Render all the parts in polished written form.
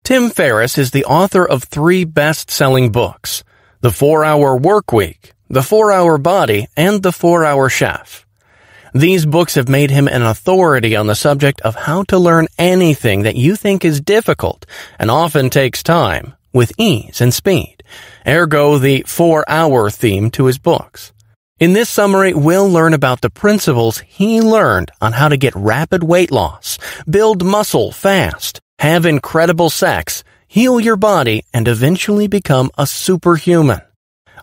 Tim Ferriss is the author of 3 best-selling books: The 4-Hour Workweek, The 4-Hour Body, and The 4-Hour Chef. These books have made him an authority on the subject of how to learn anything that you think is difficult and often takes time with ease and speed, ergo the 4-hour theme to his books. In this summary, we'll learn about the principles he learned on how to get rapid weight loss, build muscle fast, have incredible sex, heal your body, and eventually become a superhuman.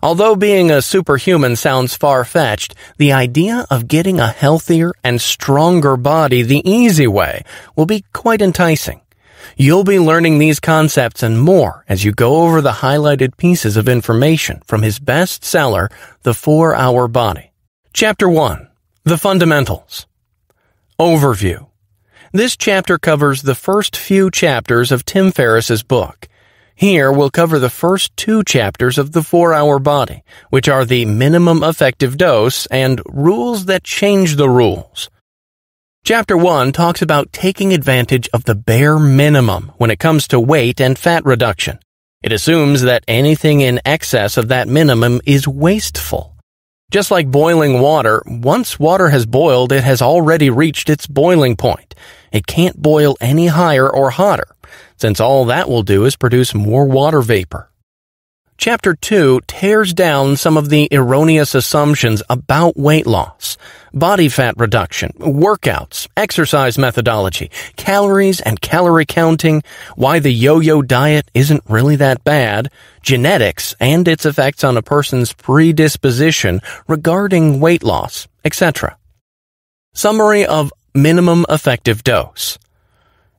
Although being a superhuman sounds far-fetched, the idea of getting a healthier and stronger body the easy way will be quite enticing. You'll be learning these concepts and more as you go over the highlighted pieces of information from his bestseller, The 4-Hour Body. Chapter 1. The Fundamentals. Overview. This chapter covers the first few chapters of Tim Ferriss's book. Here we'll cover the first 2 chapters of The 4-Hour Body, which are the minimum effective dose and rules that change the rules. Chapter 1 talks about taking advantage of the bare minimum when it comes to weight and fat reduction. It assumes that anything in excess of that minimum is wasteful. Just like boiling water, once water has boiled, it has already reached its boiling point. It can't boil any higher or hotter, since all that will do is produce more water vapor. Chapter 2 tears down some of the erroneous assumptions about weight loss, body fat reduction, workouts, exercise methodology, calories and calorie counting, why the yo-yo diet isn't really that bad, genetics and its effects on a person's predisposition regarding weight loss, etc. Summary of minimum effective dose.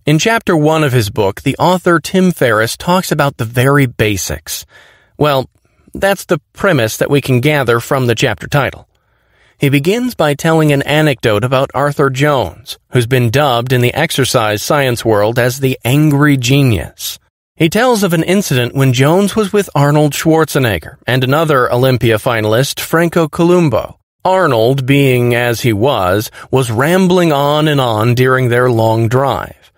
In Chapter 1 of his book, the author Tim Ferriss talks about the very basics. Well, that's the premise that we can gather from the chapter title. He begins by telling an anecdote about Arthur Jones, who's been dubbed in the exercise science world as the angry genius. He tells of an incident when Jones was with Arnold Schwarzenegger and another Olympia finalist, Franco Columbu. Arnold, being as he was rambling on and on during their long drive.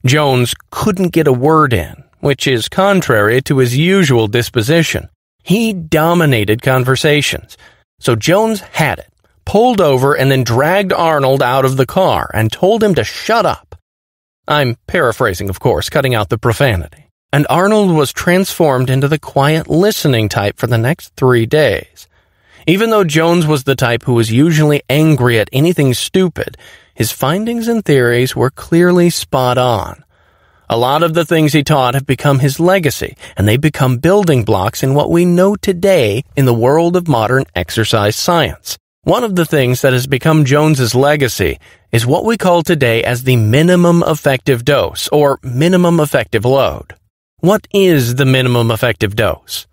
Jones couldn't get a word in, which is contrary to his usual disposition. He dominated conversations. So Jones had it, pulled over, and then dragged Arnold out of the car and told him to shut up. I'm paraphrasing, of course, cutting out the profanity. And Arnold was transformed into the quiet listening type for the next 3 days. Even though Jones was the type who was usually angry at anything stupid, his findings and theories were clearly spot on. A lot of the things he taught have become his legacy, and they've become building blocks in what we know today in the world of modern exercise science. One of the things that has become Jones's legacy is what we call today as the minimum effective dose, or minimum effective load. What is the minimum effective dose?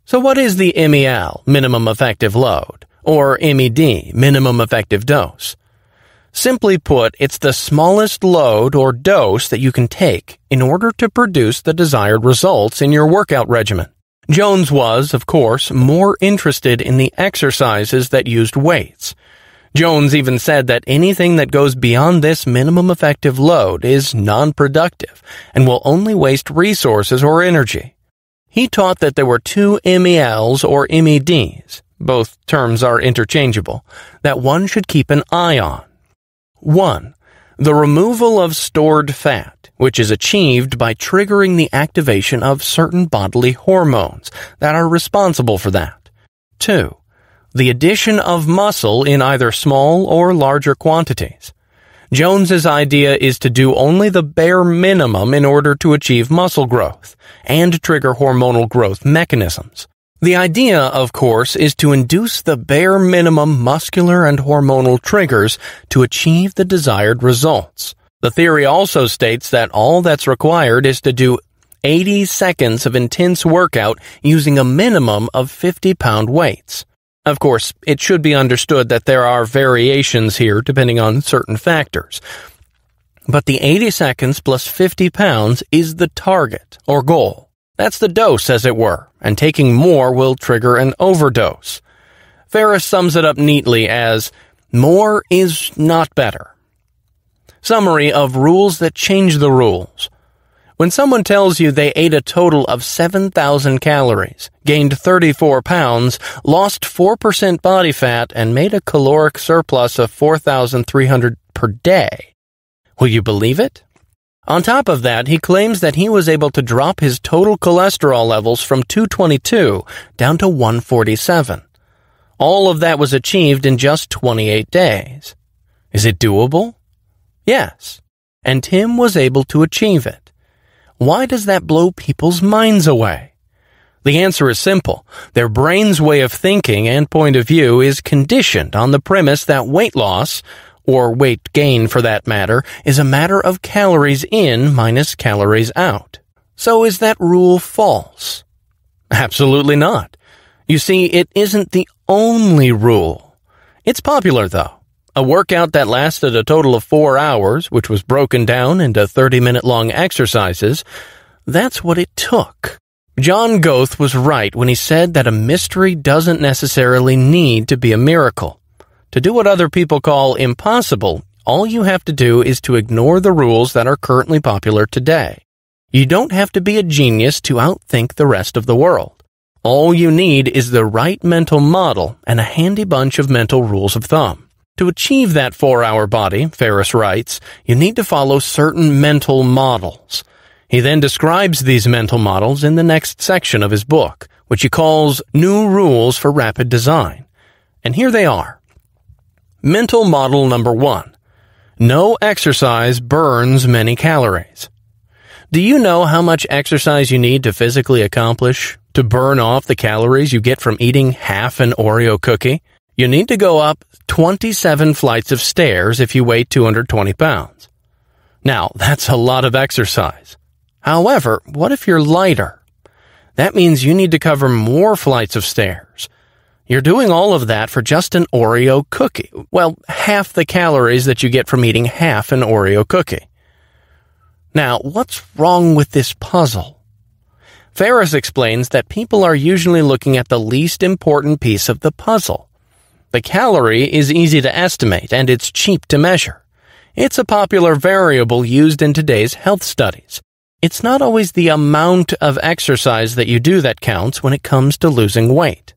So what is the MEL, minimum effective load, or MED, minimum effective dose? Simply put, it's the smallest load or dose that you can take in order to produce the desired results in your workout regimen. Jones was, of course, more interested in the exercises that used weights. Jones even said that anything that goes beyond this minimum effective load is non-productive and will only waste resources or energy. He taught that there were 2 MELs or MEDs, both terms are interchangeable, that one should keep an eye on. 1. The removal of stored fat, which is achieved by triggering the activation of certain bodily hormones that are responsible for that. 2. The addition of muscle in either small or larger quantities. Jones's idea is to do only the bare minimum in order to achieve muscle growth and trigger hormonal growth mechanisms. The idea, of course, is to induce the bare minimum muscular and hormonal triggers to achieve the desired results. The theory also states that all that's required is to do 80 seconds of intense workout using a minimum of 50-pound weights. Of course, it should be understood that there are variations here depending on certain factors. But the 80 seconds plus 50 pounds is the target or goal. That's the dose, as it were, and taking more will trigger an overdose. Ferriss sums it up neatly as, more is not better. Summary of rules that change the rules. When someone tells you they ate a total of 7,000 calories, gained 34 pounds, lost 4% body fat, and made a caloric surplus of 4,300 per day, will you believe it? On top of that, he claims that he was able to drop his total cholesterol levels from 222 down to 147. All of that was achieved in just 28 days. Is it doable? Yes. And Tim was able to achieve it. Why does that blow people's minds away? The answer is simple. Their brain's way of thinking and point of view is conditioned on the premise that weight loss, or weight gain for that matter, is a matter of calories in minus calories out. So is that rule false? Absolutely not. You see, it isn't the only rule. It's popular, though. A workout that lasted a total of 4 hours, which was broken down into 30-minute-long exercises, that's what it took. John Goethe was right when he said that a mystery doesn't necessarily need to be a miracle. To do what other people call impossible, all you have to do is to ignore the rules that are currently popular today. You don't have to be a genius to outthink the rest of the world. All you need is the right mental model and a handy bunch of mental rules of thumb. To achieve that 4-hour body, Ferriss writes, you need to follow certain mental models. He then describes these mental models in the next section of his book, which he calls New Rules for Rapid Design. And here they are. Mental model number 1. No exercise burns many calories. Do you know how much exercise you need to physically accomplish, to burn off the calories you get from eating half an Oreo cookie? You need to go up 27 flights of stairs if you weigh 220 pounds. Now, that's a lot of exercise. However, what if you're lighter? That means you need to cover more flights of stairs. You're doing all of that for just an Oreo cookie. Well, half the calories that you get from eating half an Oreo cookie. Now, what's wrong with this puzzle? Ferriss explains that people are usually looking at the least important piece of the puzzle. The calorie is easy to estimate and it's cheap to measure. It's a popular variable used in today's health studies. It's not always the amount of exercise that you do that counts when it comes to losing weight.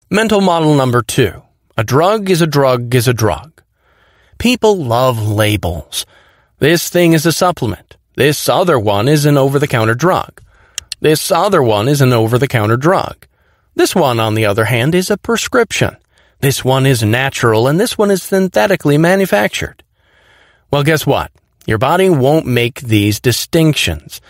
Mental model number 2. A drug is a drug is a drug. People love labels. This thing is a supplement. This other one is an over-the-counter drug. This other one is an over-the-counter drug. This one, on the other hand, is a prescription. This one is natural and this one is synthetically manufactured. Well, guess what? Your body won't make these distinctions.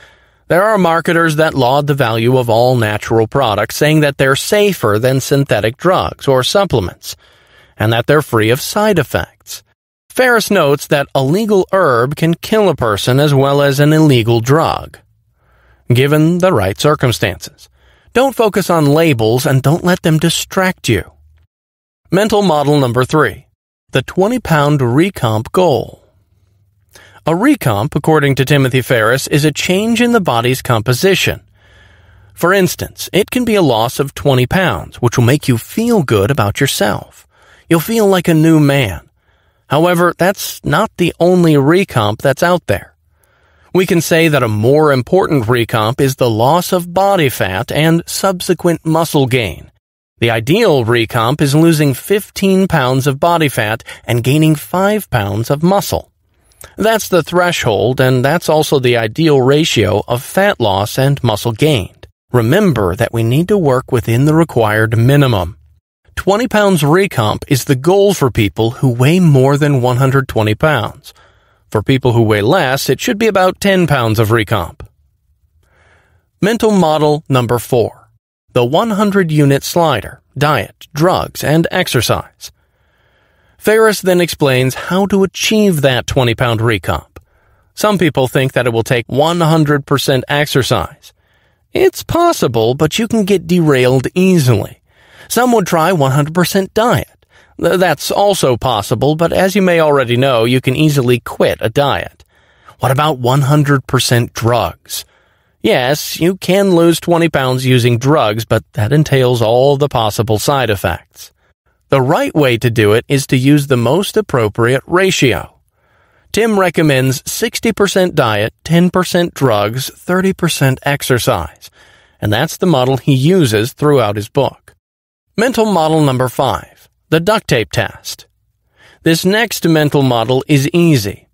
There are marketers that laud the value of all natural products, saying that they're safer than synthetic drugs or supplements, and that they're free of side effects. Ferriss notes that a legal herb can kill a person as well as an illegal drug, given the right circumstances. Don't focus on labels and don't let them distract you. Mental model number 3. The 20-pound recomp goal. A recomp, according to Timothy Ferriss, is a change in the body's composition. For instance, it can be a loss of 20 pounds, which will make you feel good about yourself. You'll feel like a new man. However, that's not the only recomp that's out there. We can say that a more important recomp is the loss of body fat and subsequent muscle gain. The ideal recomp is losing 15 pounds of body fat and gaining 5 pounds of muscle. That's the threshold, and that's also the ideal ratio of fat loss and muscle gained. Remember that we need to work within the required minimum. 20 pounds recomp is the goal for people who weigh more than 120 pounds. For people who weigh less, it should be about 10 pounds of recomp. Mental model number 4. The 100-unit slider, diet, drugs, and exercise. Ferriss then explains how to achieve that 20-pound recomp. Some people think that it will take 100% exercise. It's possible, but you can get derailed easily. Some would try 100% diet. That's also possible, but as you may already know, you can easily quit a diet. What about 100% drugs? Yes, you can lose 20 pounds using drugs, but that entails all the possible side effects. The right way to do it is to use the most appropriate ratio. Tim recommends 60% diet, 10% drugs, 30% exercise. And that's the model he uses throughout his book. Mental model number 5, the duct tape test. This next mental model is easy.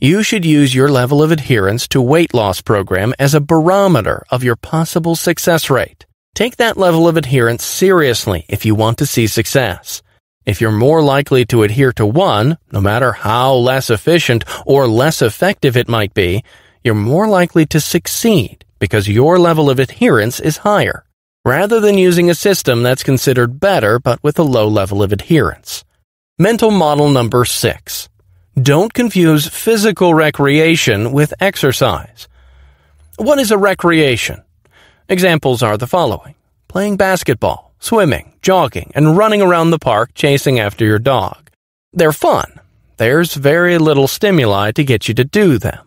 You should use your level of adherence to weight loss program as a barometer of your possible success rate. Take that level of adherence seriously if you want to see success. If you're more likely to adhere to one, no matter how less efficient or less effective it might be, you're more likely to succeed because your level of adherence is higher, rather than using a system that's considered better but with a low level of adherence. Mental model number 6. Don't confuse physical recreation with exercise. What is a recreation? Examples are the following: playing basketball, swimming, jogging, and running around the park chasing after your dog. They're fun. There's very little stimuli to get you to do them.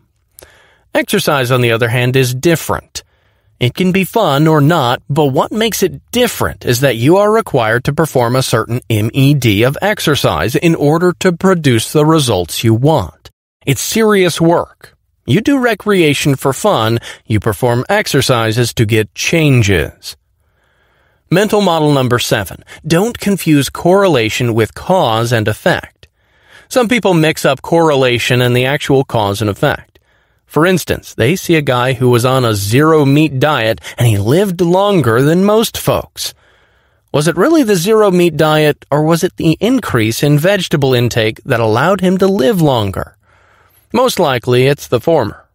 Exercise, on the other hand, is different. It can be fun or not, but what makes it different is that you are required to perform a certain MED of exercise in order to produce the results you want. It's serious work. You do recreation for fun, you perform exercises to get changes. Mental model number 7. Don't confuse correlation with cause and effect. Some people mix up correlation and the actual cause and effect. For instance, they see a guy who was on a zero-meat diet and he lived longer than most folks. Was it really the zero-meat diet, or was it the increase in vegetable intake that allowed him to live longer? Most likely, it's the former.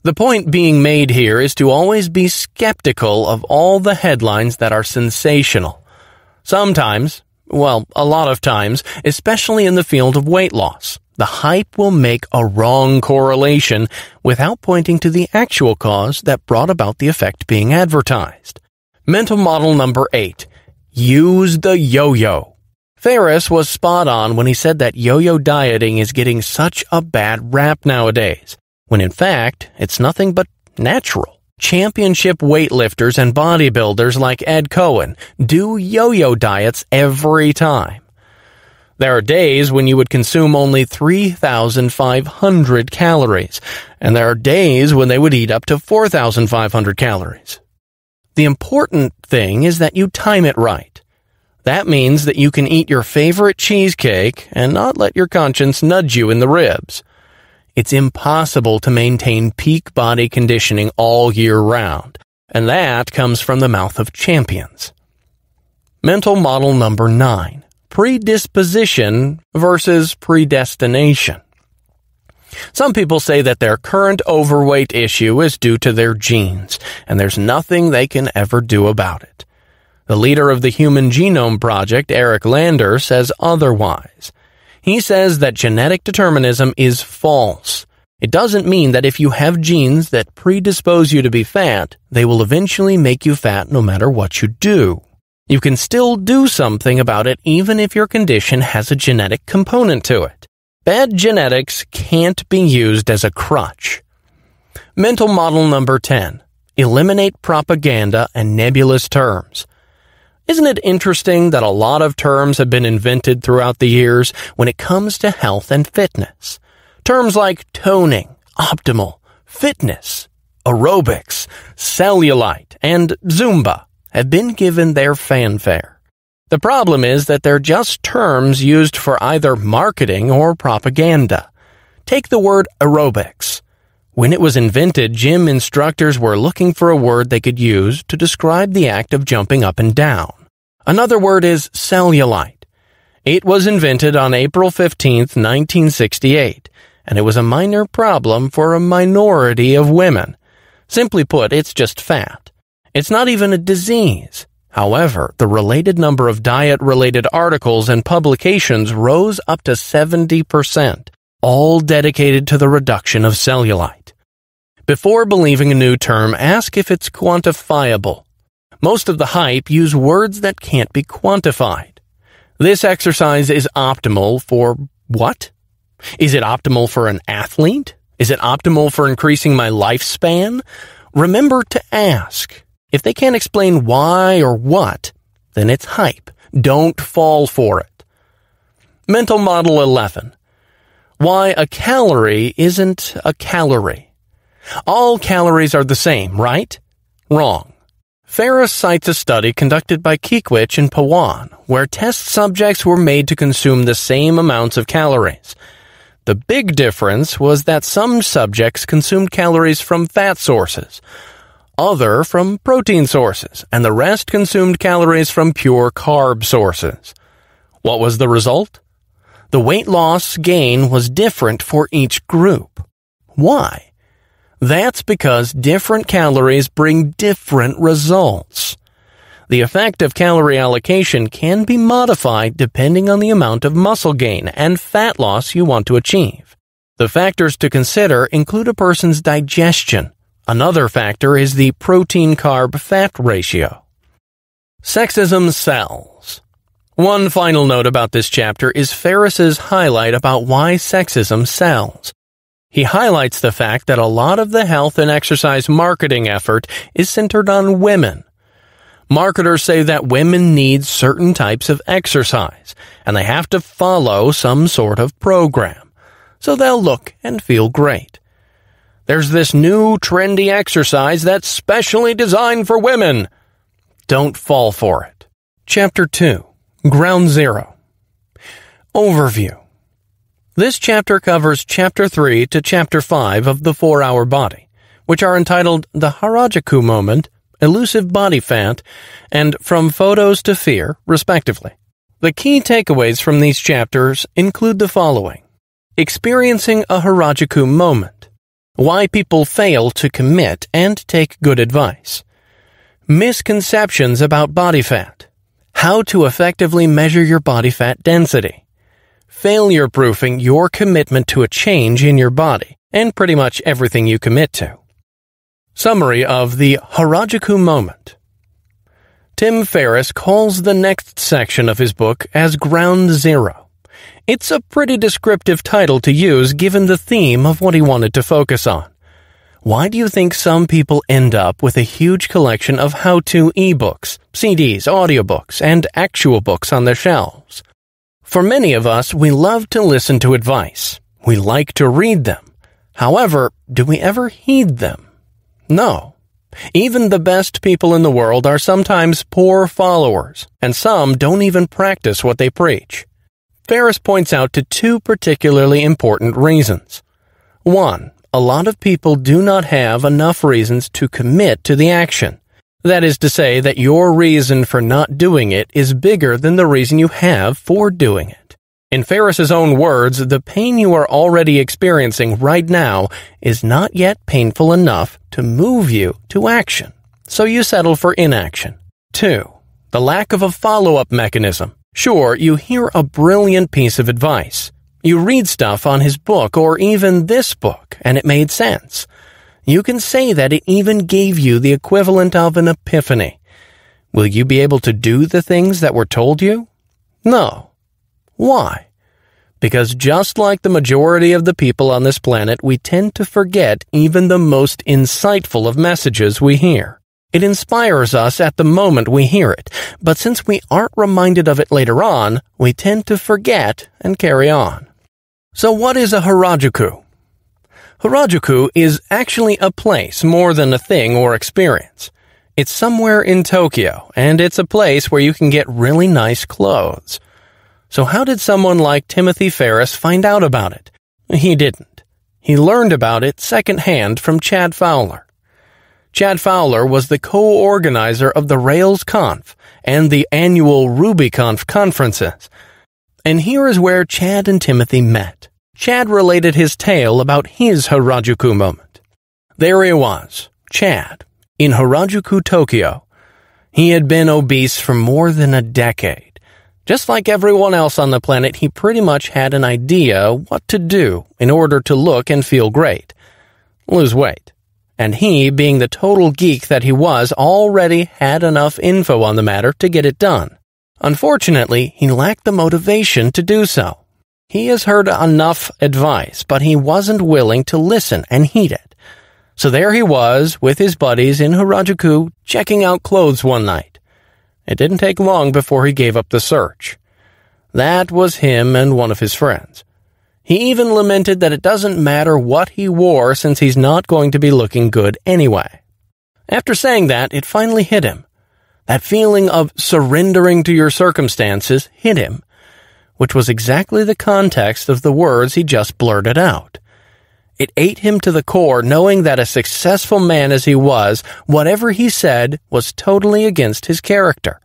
The point being made here is to always be skeptical of all the headlines that are sensational. Sometimes, well, a lot of times, especially in the field of weight loss, the hype will make a wrong correlation without pointing to the actual cause that brought about the effect being advertised. Mental model number 8. Use the yo-yo. Ferriss was spot on when he said that yo-yo dieting is getting such a bad rap nowadays, when in fact, it's nothing but natural. Championship weightlifters and bodybuilders like Ed Cohen do yo-yo diets every time. There are days when you would consume only 3,500 calories, and there are days when they would eat up to 4,500 calories. The important thing is that you time it right. That means that you can eat your favorite cheesecake and not let your conscience nudge you in the ribs. It's impossible to maintain peak body conditioning all year round, and that comes from the mouth of champions. Mental model number 9. Predisposition versus predestination. Some people say that their current overweight issue is due to their genes, and there's nothing they can ever do about it. The leader of the Human Genome Project, Eric Lander, says otherwise. He says that genetic determinism is false. It doesn't mean that if you have genes that predispose you to be fat, they will eventually make you fat no matter what you do. You can still do something about it even if your condition has a genetic component to it. Bad genetics can't be used as a crutch. Mental model number 10. Eliminate propaganda and nebulous terms. Isn't it interesting that a lot of terms have been invented throughout the years when it comes to health and fitness? Terms like toning, optimal, fitness, aerobics, cellulite, and Zumba have been given their fanfare. The problem is that they're just terms used for either marketing or propaganda. Take the word aerobics. When it was invented, gym instructors were looking for a word they could use to describe the act of jumping up and down. Another word is cellulite. It was invented on April 15, 1968, and it was a minor problem for a minority of women. Simply put, it's just fat. It's not even a disease. However, the related number of diet-related articles and publications rose up to 70%, all dedicated to the reduction of cellulite. Before believing a new term, ask if it's quantifiable. Most of the hype use words that can't be quantified. This exercise is optimal for what? Is it optimal for an athlete? Is it optimal for increasing my lifespan? Remember to ask. If they can't explain why or what, then it's hype. Don't fall for it. Mental model 11. Why a calorie isn't a calorie. All calories are the same, right? Wrong. Ferriss cites a study conducted by Kikwich and Pawan, where test subjects were made to consume the same amounts of calories. The big difference was that some subjects consumed calories from fat sources, other from protein sources, and the rest consumed calories from pure carb sources. What was the result? The weight loss gain was different for each group. Why? That's because different calories bring different results. The effect of calorie allocation can be modified depending on the amount of muscle gain and fat loss you want to achieve. The factors to consider include a person's digestion. Another factor is the protein-carb-fat ratio. Sexism sells. One final note about this chapter is Ferriss's highlight about why sexism sells. He highlights the fact that a lot of the health and exercise marketing effort is centered on women. Marketers say that women need certain types of exercise, and they have to follow some sort of program, so they'll look and feel great. There's this new trendy exercise that's specially designed for women. Don't fall for it. Chapter 2. Ground Zero. Overview. This chapter covers Chapter 3 to Chapter 5 of the 4-Hour Body, which are entitled The Harajuku Moment, Elusive Body Fat, and From Photos to Fear, respectively. The key takeaways from these chapters include the following. Experiencing a Harajuku moment. Why people fail to commit and take good advice. Misconceptions about body fat. How to effectively measure your body fat density. Failure-proofing your commitment to a change in your body and pretty much everything you commit to. Summary of the Harajuku Moment. Tim Ferriss calls the next section of his book as Ground Zero. It's a pretty descriptive title to use given the theme of what he wanted to focus on. Why do you think some people end up with a huge collection of how-to ebooks, CDs, audiobooks, and actual books on their shelves? For many of us, we love to listen to advice. We like to read them. However, do we ever heed them? No. Even the best people in the world are sometimes poor followers, and some don't even practice what they preach. Ferriss points out to two particularly important reasons. 1. A lot of people do not have enough reasons to commit to the action. That is to say that your reason for not doing it is bigger than the reason you have for doing it. In Ferriss's own words, the pain you are already experiencing right now is not yet painful enough to move you to action, so you settle for inaction. 2. The lack of a follow-up mechanism. Sure, you hear a brilliant piece of advice. You read stuff on his book or even this book, and it made sense. You can say that it even gave you the equivalent of an epiphany. Will you be able to do the things that were told you? No. Why? Because just like the majority of the people on this planet, we tend to forget even the most insightful of messages we hear. It inspires us at the moment we hear it, but since we aren't reminded of it later on, we tend to forget and carry on. So what is a Harajuku? Harajuku is actually a place more than a thing or experience. It's somewhere in Tokyo, and it's a place where you can get really nice clothes. So how did someone like Timothy Ferriss find out about it? He didn't. He learned about it secondhand from Chad Fowler. Chad Fowler was the co-organizer of the RailsConf and the annual RubyConf conferences. And here is where Chad and Timothy met. Chad related his tale about his Harajuku moment. There he was, Chad, in Harajuku, Tokyo. He had been obese for more than a decade. Just like everyone else on the planet, he pretty much had an idea what to do in order to look and feel great. Lose weight. And he, being the total geek that he was, already had enough info on the matter to get it done. Unfortunately, he lacked the motivation to do so. He has heard enough advice, but he wasn't willing to listen and heed it. So there he was, with his buddies in Harajuku, checking out clothes one night. It didn't take long before he gave up the search. That was him and one of his friends. He even lamented that it doesn't matter what he wore since he's not going to be looking good anyway. After saying that, it finally hit him. That feeling of surrendering to your circumstances hit him, which was exactly the context of the words he just blurted out. It ate him to the core, knowing that a successful man as he was, whatever he said was totally against his character.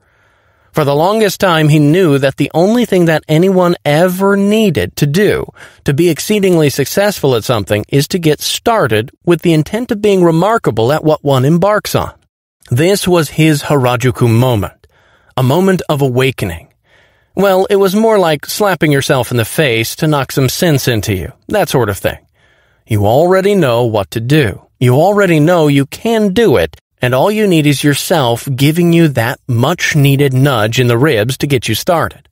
For the longest time, he knew that the only thing that anyone ever needed to do to be exceedingly successful at something is to get started with the intent of being remarkable at what one embarks on. This was his Harajuku moment, a moment of awakening. Well, it was more like slapping yourself in the face to knock some sense into you, that sort of thing. You already know what to do. You already know you can do it, and all you need is yourself giving you that much-needed nudge in the ribs to get you started.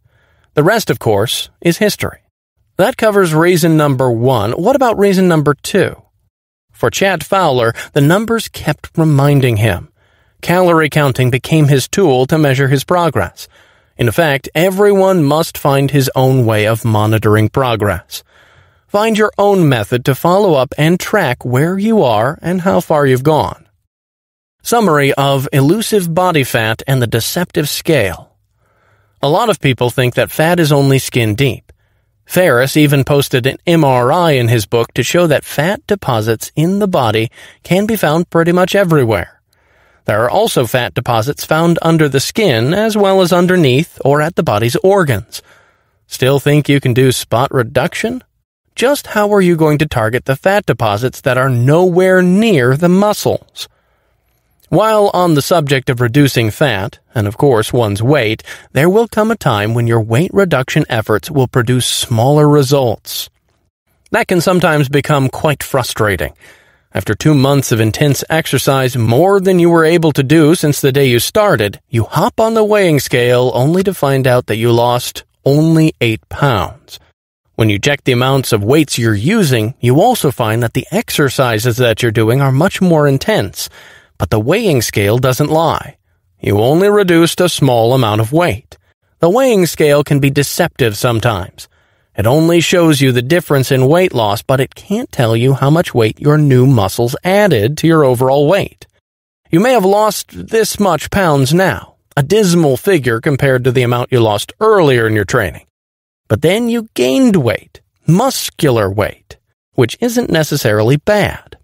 The rest, of course, is history. That covers reason number 1. What about reason number 2? For Chad Fowler, the numbers kept reminding him. Calorie counting became his tool to measure his progress. In effect, everyone must find his own way of monitoring progress. Find your own method to follow up and track where you are and how far you've gone. Summary of elusive body fat and the deceptive scale. A lot of people think that fat is only skin deep. Ferriss even posted an MRI in his book to show that fat deposits in the body can be found pretty much everywhere. There are also fat deposits found under the skin as well as underneath or at the body's organs. Still think you can do spot reduction? Just how are you going to target the fat deposits that are nowhere near the muscles? While on the subject of reducing fat, and of course one's weight, there will come a time when your weight reduction efforts will produce smaller results. That can sometimes become quite frustrating. After 2 months of intense exercise, more than you were able to do since the day you started, you hop on the weighing scale only to find out that you lost only 8 pounds. When you check the amounts of weights you're using, you also find that the exercises that you're doing are much more intense. But the weighing scale doesn't lie. You only reduced a small amount of weight. The weighing scale can be deceptive sometimes. It only shows you the difference in weight loss, but it can't tell you how much weight your new muscles added to your overall weight. You may have lost this much pounds now, a dismal figure compared to the amount you lost earlier in your training. But then you gained weight, muscular weight, which isn't necessarily bad.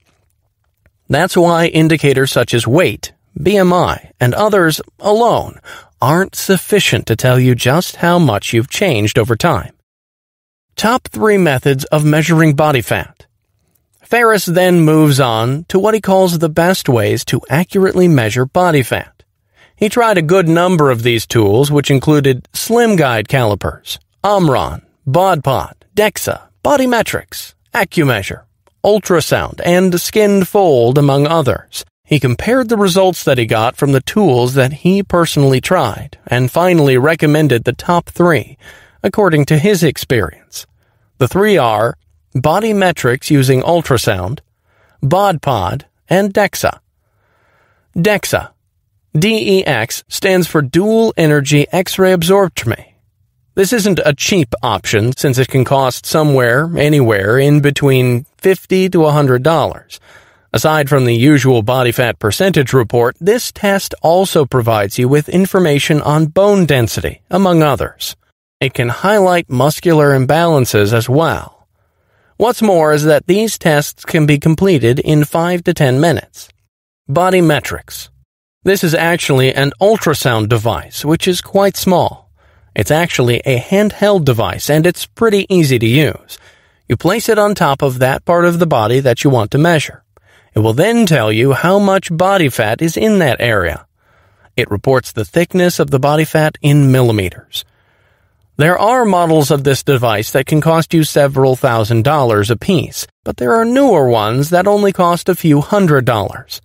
That's why indicators such as weight, BMI, and others alone aren't sufficient to tell you just how much you've changed over time. Top 3 methods of measuring body fat. Ferriss then moves on to what he calls the best ways to accurately measure body fat. He tried a good number of these tools, which included Slim Guide calipers, Omron, BodPod, DEXA, Bodymetrics, AccuMeasure, ultrasound, and skinned fold, among others. He compared the results that he got from the tools that he personally tried, and finally recommended the top 3, according to his experience. The 3 are Bodymetrics using ultrasound, BodPod, and DEXA. DEXA, DEX, stands for Dual Energy X-ray Absorptiometry. This isn't a cheap option since it can cost anywhere in between $50 to $100. Aside from the usual body fat percentage report, this test also provides you with information on bone density, among others. It can highlight muscular imbalances as well. What's more is that these tests can be completed in 5 to 10 minutes. Bodymetrics. This is actually an ultrasound device, which is quite small. It's actually a handheld device, and it's pretty easy to use. You place it on top of that part of the body that you want to measure. It will then tell you how much body fat is in that area. It reports the thickness of the body fat in millimeters. There are models of this device that can cost you several $1,000s apiece, but there are newer ones that only cost a few $100s.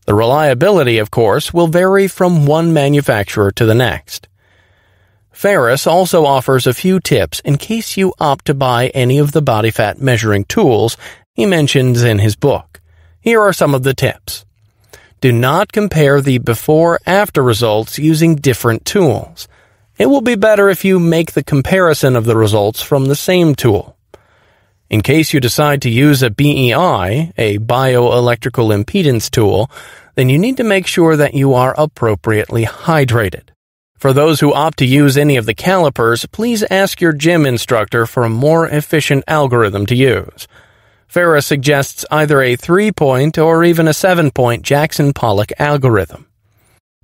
The reliability, of course, will vary from one manufacturer to the next. Ferriss also offers a few tips in case you opt to buy any of the body fat measuring tools he mentions in his book. Here are some of the tips. Do not compare the before-after results using different tools. It will be better if you make the comparison of the results from the same tool. In case you decide to use a BEI, a bioelectrical impedance tool, then you need to make sure that you are appropriately hydrated. For those who opt to use any of the calipers, please ask your gym instructor for a more efficient algorithm to use. Ferriss suggests either a 3-point or even a 7-point Jackson-Pollock algorithm.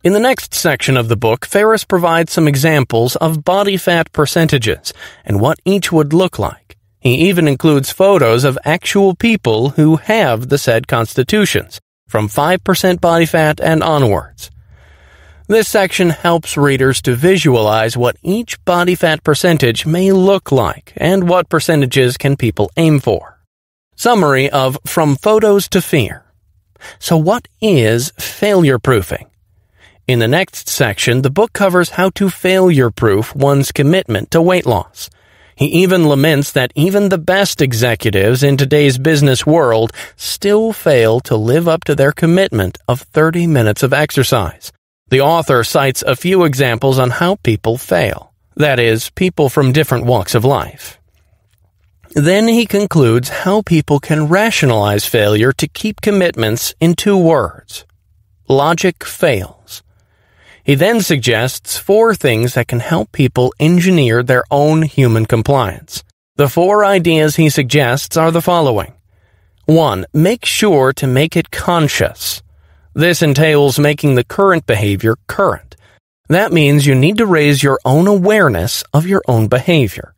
In the next section of the book, Ferriss provides some examples of body fat percentages and what each would look like. He even includes photos of actual people who have the said constitutions, from 5% body fat and onwards. This section helps readers to visualize what each body fat percentage may look like and what percentages can people aim for. Summary of From Photos to Fear. So what is failure proofing? In the next section, the book covers how to failure-proof one's commitment to weight loss. He even laments that even the best executives in today's business world still fail to live up to their commitment of 30 minutes of exercise. The author cites a few examples on how people fail. That is, people from different walks of life. Then he concludes how people can rationalize failure to keep commitments in 2 words. Logic fails. He then suggests 4 things that can help people engineer their own human compliance. The 4 ideas he suggests are the following. 1. Make sure to make it conscious. This entails making the current behavior current. That means you need to raise your own awareness of your own behavior.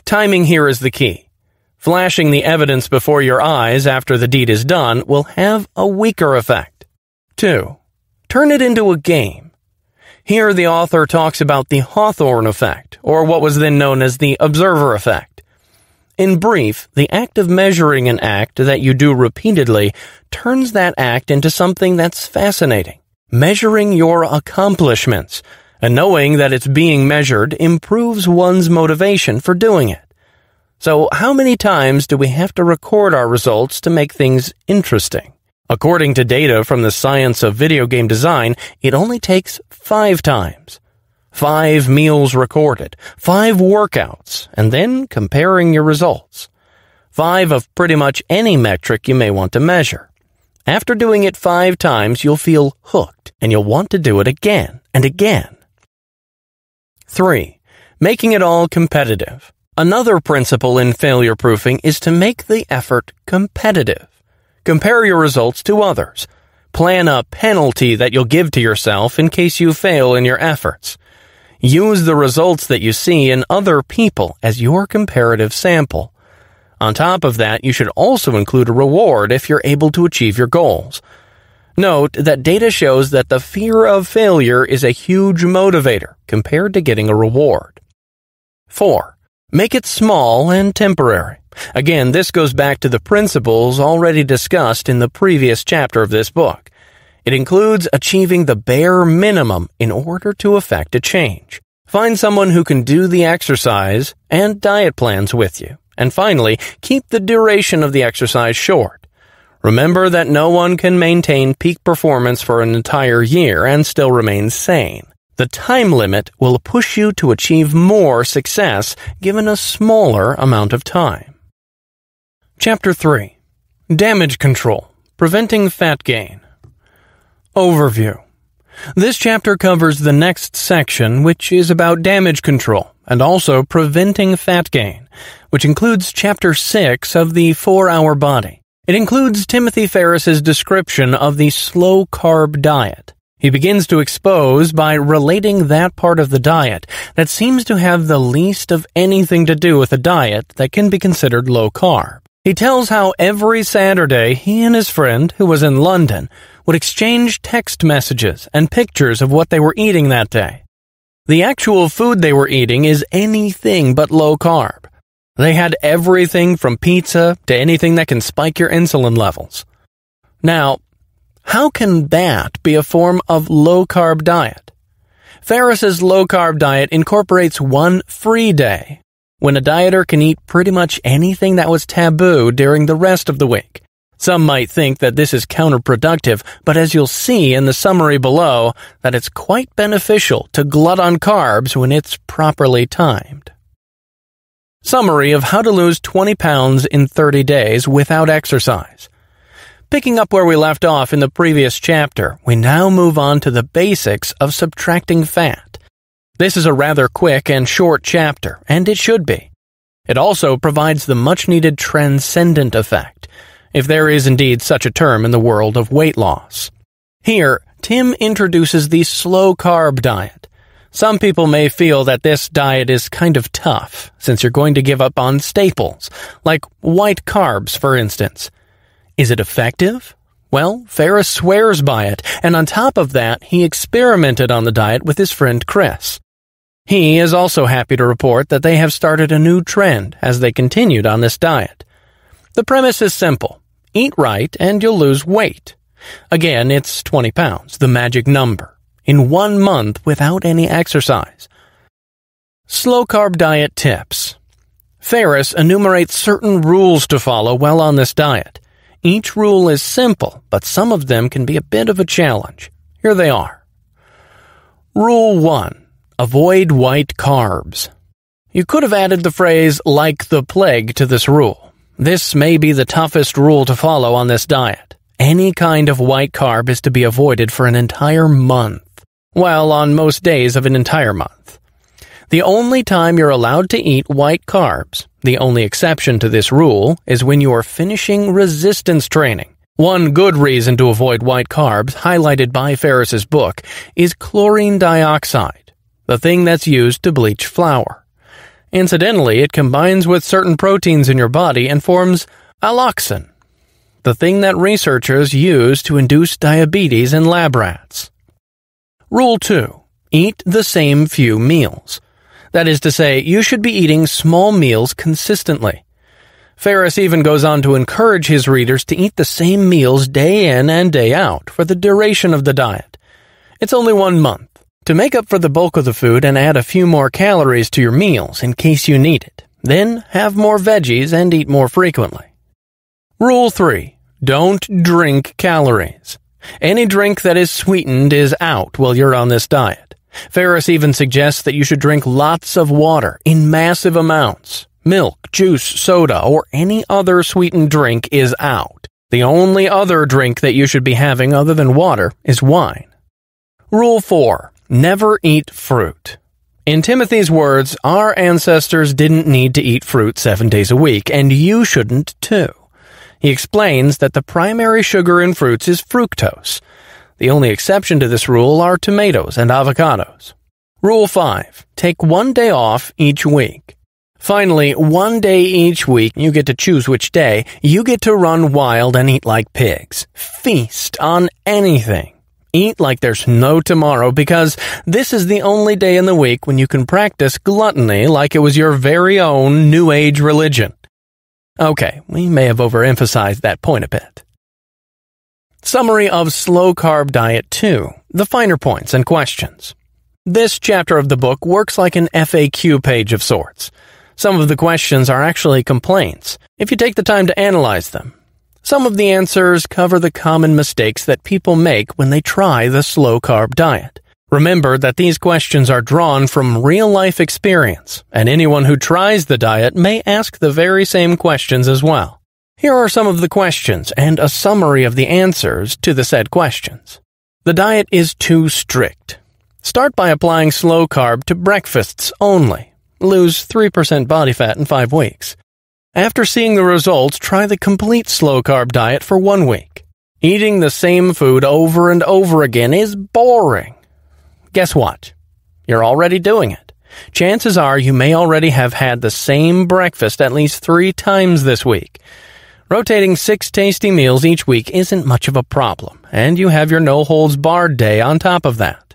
Timing here is the key. Flashing the evidence before your eyes after the deed is done will have a weaker effect. 2. Turn it into a game. Here the author talks about the Hawthorne effect, or what was then known as the observer effect. In brief, the act of measuring an act that you do repeatedly turns that act into something that's fascinating. Measuring your accomplishments, and knowing that it's being measured improves one's motivation for doing it. So how many times do we have to record our results to make things interesting? According to data from the Science of Video Game Design, it only takes 5 times. 5 meals recorded, 5 workouts, and then comparing your results. 5 of pretty much any metric you may want to measure. After doing it 5 times, you'll feel hooked, and you'll want to do it again and again. 3. Making it all competitive. Another principle in failure proofing is to make the effort competitive. Compare your results to others. Plan a penalty that you'll give to yourself in case you fail in your efforts. Use the results that you see in other people as your comparative sample. On top of that, you should also include a reward if you're able to achieve your goals. Note that data shows that the fear of failure is a huge motivator compared to getting a reward. 4. Make it small and temporary. Again, this goes back to the principles already discussed in the previous chapter of this book. It includes achieving the bare minimum in order to effect a change. Find someone who can do the exercise and diet plans with you. And finally, keep the duration of the exercise short. Remember that no one can maintain peak performance for an entire year and still remain sane. The time limit will push you to achieve more success given a smaller amount of time. Chapter 3. Damage Control. Preventing Fat Gain. Overview. This chapter covers the next section, which is about damage control, and also preventing fat gain, which includes Chapter 6 of the 4-Hour Body. It includes Timothy Ferriss's description of the slow-carb diet. He begins to expose by relating that part of the diet that seems to have the least of anything to do with a diet that can be considered low-carb. He tells how every Saturday he and his friend, who was in London, would exchange text messages and pictures of what they were eating that day. The actual food they were eating is anything but low-carb. They had everything from pizza to anything that can spike your insulin levels. Now, how can that be a form of low-carb diet? Ferriss's low-carb diet incorporates one free day, when a dieter can eat pretty much anything that was taboo during the rest of the week. Some might think that this is counterproductive, but as you'll see in the summary below, that it's quite beneficial to glut on carbs when it's properly timed. Summary of how to lose 20 pounds in 30 days without exercise. Picking up where we left off in the previous chapter, we now move on to the basics of subtracting fat. This is a rather quick and short chapter, and it should be. It also provides the much-needed transcendent effect, if there is indeed such a term in the world of weight loss. Here, Tim introduces the slow-carb diet. Some people may feel that this diet is kind of tough, since you're going to give up on staples, like white carbs, for instance. Is it effective? Well, Ferriss swears by it, and on top of that, he experimented on the diet with his friend Chris. He is also happy to report that they have started a new trend as they continued on this diet. The premise is simple. Eat right and you'll lose weight. Again, it's 20 pounds, the magic number, in 1 month without any exercise. Slow-carb diet tips. Ferriss enumerates certain rules to follow while on this diet. Each rule is simple, but some of them can be a bit of a challenge. Here they are. Rule 1. Avoid white carbs. You could have added the phrase, like the plague, to this rule. This may be the toughest rule to follow on this diet. Any kind of white carb is to be avoided for an entire month, while on most days of an entire month. The only time you're allowed to eat white carbs, the only exception to this rule, is when you are finishing resistance training. One good reason to avoid white carbs, highlighted by Ferriss's book, is chlorine dioxide, the thing that's used to bleach flour. Incidentally, it combines with certain proteins in your body and forms alloxan, the thing that researchers use to induce diabetes in lab rats. Rule 2. Eat the same few meals. That is to say, you should be eating small meals consistently. Ferriss even goes on to encourage his readers to eat the same meals day in and day out for the duration of the diet. It's only 1 month. To make up for the bulk of the food and add a few more calories to your meals in case you need it. Then have more veggies and eat more frequently. Rule 3. Don't drink calories. Any drink that is sweetened is out while you're on this diet. Ferriss even suggests that you should drink lots of water in massive amounts. Milk, juice, soda, or any other sweetened drink is out. The only other drink that you should be having other than water is wine. Rule 4. Never eat fruit. In Timothy's words, our ancestors didn't need to eat fruit 7 days a week, and you shouldn't too. He explains that the primary sugar in fruits is fructose. The only exception to this rule are tomatoes and avocados. Rule 5. Take 1 day off each week. Finally, 1 day each week, you get to choose which day, you get to run wild and eat like pigs. Feast on anything. Eat like there's no tomorrow, because this is the only day in the week when you can practice gluttony like it was your very own New Age religion. Okay, we may have overemphasized that point a bit. Summary of Slow-Carb Diet 2, the finer points and questions. This chapter of the book works like an FAQ page of sorts. Some of the questions are actually complaints, if you take the time to analyze them. Some of the answers cover the common mistakes that people make when they try the slow-carb diet. Remember that these questions are drawn from real-life experience, and anyone who tries the diet may ask the very same questions as well. Here are some of the questions and a summary of the answers to the said questions. The diet is too strict. Start by applying slow-carb to breakfasts only. Lose 3% body fat in 5 weeks. After seeing the results, try the complete slow-carb diet for 1 week. Eating the same food over and over again is boring. Guess what? You're already doing it. Chances are you may already have had the same breakfast at least 3 times this week. Rotating 6 tasty meals each week isn't much of a problem, and you have your no-holds-barred day on top of that.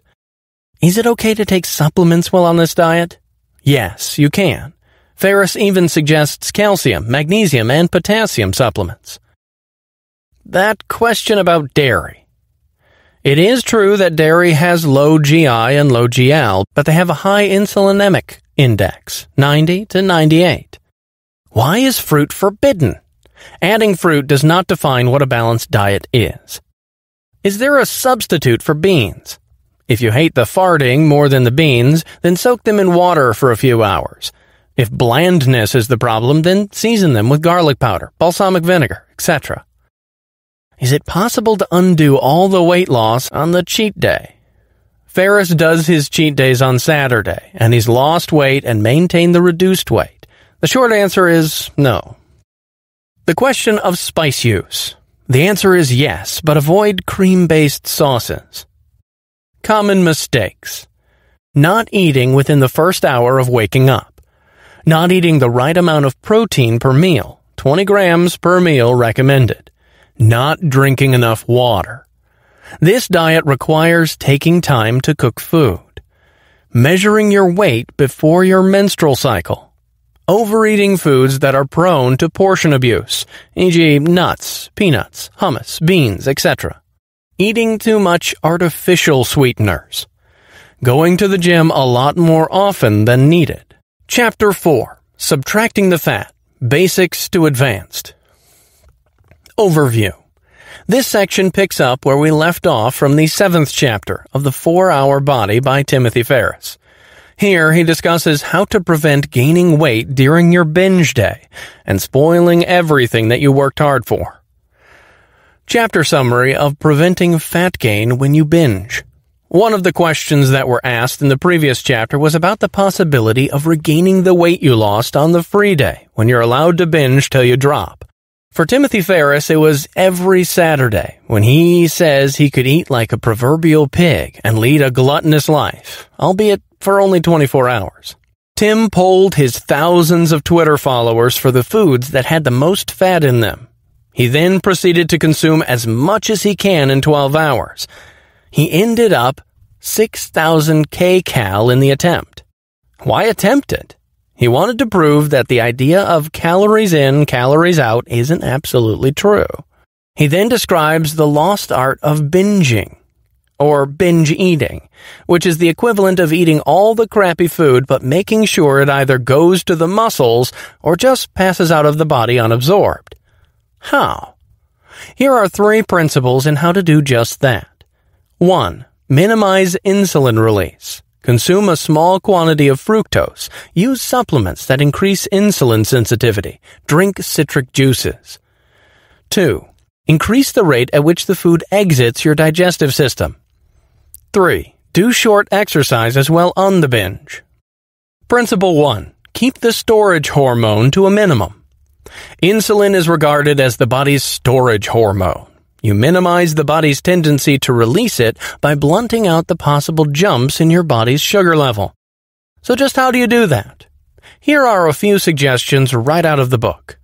Is it okay to take supplements while on this diet? Yes, you can. Ferriss even suggests calcium, magnesium, and potassium supplements. That question about dairy. It is true that dairy has low GI and low GL, but they have a high insulinemic index, 90 to 98. Why is fruit forbidden? Adding fruit does not define what a balanced diet is. Is there a substitute for beans? If you hate the farting more than the beans, then soak them in water for a few hours. If blandness is the problem, then season them with garlic powder, balsamic vinegar, etc. Is it possible to undo all the weight loss on the cheat day? Ferriss does his cheat days on Saturday, and he's lost weight and maintained the reduced weight. The short answer is no. The question of spice use. The answer is yes, but avoid cream-based sauces. Common mistakes. Not eating within the first hour of waking up. Not eating the right amount of protein per meal, 20 grams per meal recommended. Not drinking enough water. This diet requires taking time to cook food. Measuring your weight before your menstrual cycle. Overeating foods that are prone to portion abuse, e.g. nuts, peanuts, hummus, beans, etc. Eating too much artificial sweeteners. Going to the gym a lot more often than needed. Chapter 4. Subtracting the fat. Basics to advanced. Overview. This section picks up where we left off from the 7th chapter of The 4-Hour Body by Timothy Ferriss. Here he discusses how to prevent gaining weight during your binge day and spoiling everything that you worked hard for. Chapter summary of preventing fat gain when you binge. One of the questions that were asked in the previous chapter was about the possibility of regaining the weight you lost on the free day when you're allowed to binge till you drop. For Timothy Ferriss, it was every Saturday when he says he could eat like a proverbial pig and lead a gluttonous life, albeit for only 24 hours. Tim polled his thousands of Twitter followers for the foods that had the most fat in them. He then proceeded to consume as much as he can in 12 hours. He ended up 6,000 kcal in the attempt. Why attempt it? He wanted to prove that the idea of calories in, calories out isn't absolutely true. He then describes the lost art of binging, or binge eating, which is the equivalent of eating all the crappy food but making sure it either goes to the muscles or just passes out of the body unabsorbed. How? Here are 3 principles in how to do just that. 1. Minimize insulin release. Consume a small quantity of fructose. Use supplements that increase insulin sensitivity. Drink citric juices. 2. Increase the rate at which the food exits your digestive system. 3. Do short exercises while on the binge. Principle 1. Keep the storage hormone to a minimum. Insulin is regarded as the body's storage hormone. You minimize the body's tendency to release it by blunting out the possible jumps in your body's sugar level. So just how do you do that? Here are a few suggestions right out of the book.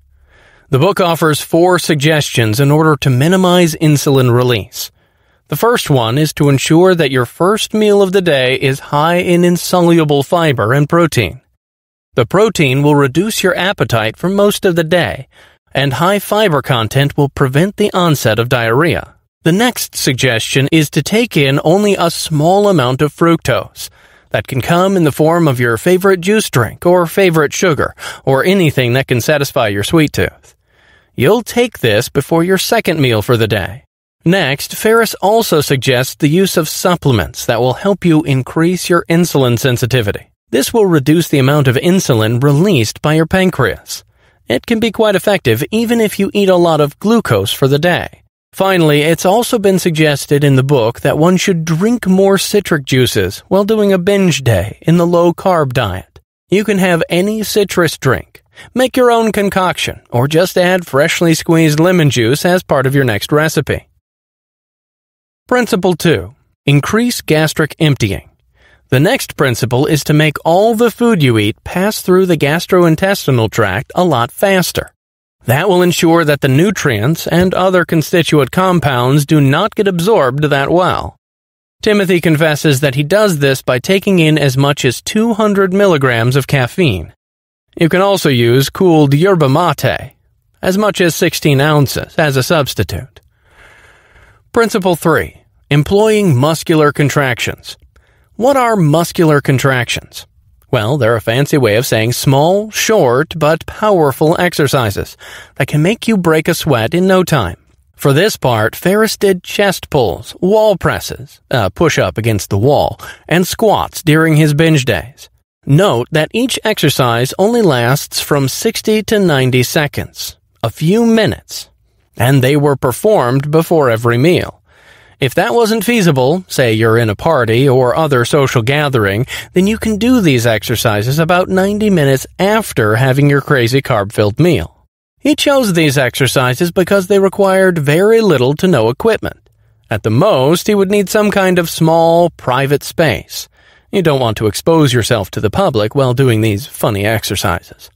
The book offers 4 suggestions in order to minimize insulin release. The first one is to ensure that your first meal of the day is high in insoluble fiber and protein. The protein will reduce your appetite for most of the day, and high fiber content will prevent the onset of diarrhea. The next suggestion is to take in only a small amount of fructose. That can come in the form of your favorite juice drink or favorite sugar, or anything that can satisfy your sweet tooth. You'll take this before your second meal for the day. Next, Ferriss also suggests the use of supplements that will help you increase your insulin sensitivity. This will reduce the amount of insulin released by your pancreas. It can be quite effective even if you eat a lot of glucose for the day. Finally, it's also been suggested in the book that one should drink more citric juices while doing a binge day in the low-carb diet. You can have any citrus drink, make your own concoction, or just add freshly squeezed lemon juice as part of your next recipe. Principle 2. Increase gastric emptying. The next principle is to make all the food you eat pass through the gastrointestinal tract a lot faster. That will ensure that the nutrients and other constituent compounds do not get absorbed that well. Timothy confesses that he does this by taking in as much as 200 milligrams of caffeine. You can also use cooled yerba mate, as much as 16 ounces, as a substitute. Principle 3. Employing muscular contractions. What are muscular contractions? Well, they're a fancy way of saying small, short, but powerful exercises that can make you break a sweat in no time. For this part, Ferriss did chest pulls, wall presses, push up against the wall, and squats during his binge days. Note that each exercise only lasts from 60 to 90 seconds, a few minutes, and they were performed before every meal. If that wasn't feasible, say you're in a party or other social gathering, then you can do these exercises about 90 minutes after having your crazy carb-filled meal. He chose these exercises because they required very little to no equipment. At the most, he would need some kind of small, private space. You don't want to expose yourself to the public while doing these funny exercises.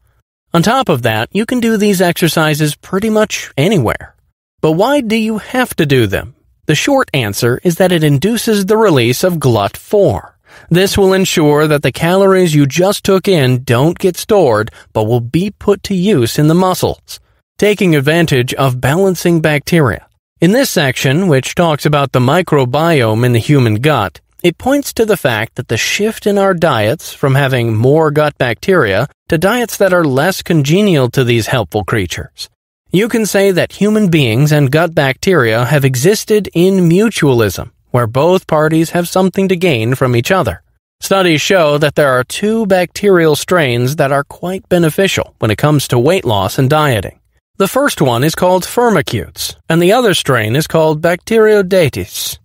On top of that, you can do these exercises pretty much anywhere. But why do you have to do them? The short answer is that it induces the release of GLUT4. This will ensure that the calories you just took in don't get stored, but will be put to use in the muscles, taking advantage of balancing bacteria. In this section, which talks about the microbiome in the human gut, it points to the fact that the shift in our diets from having more gut bacteria to diets that are less congenial to these helpful creatures. You can say that human beings and gut bacteria have existed in mutualism, where both parties have something to gain from each other. Studies show that there are two bacterial strains that are quite beneficial when it comes to weight loss and dieting. The first one is called Firmicutes, and the other strain is called Bacteroidetes.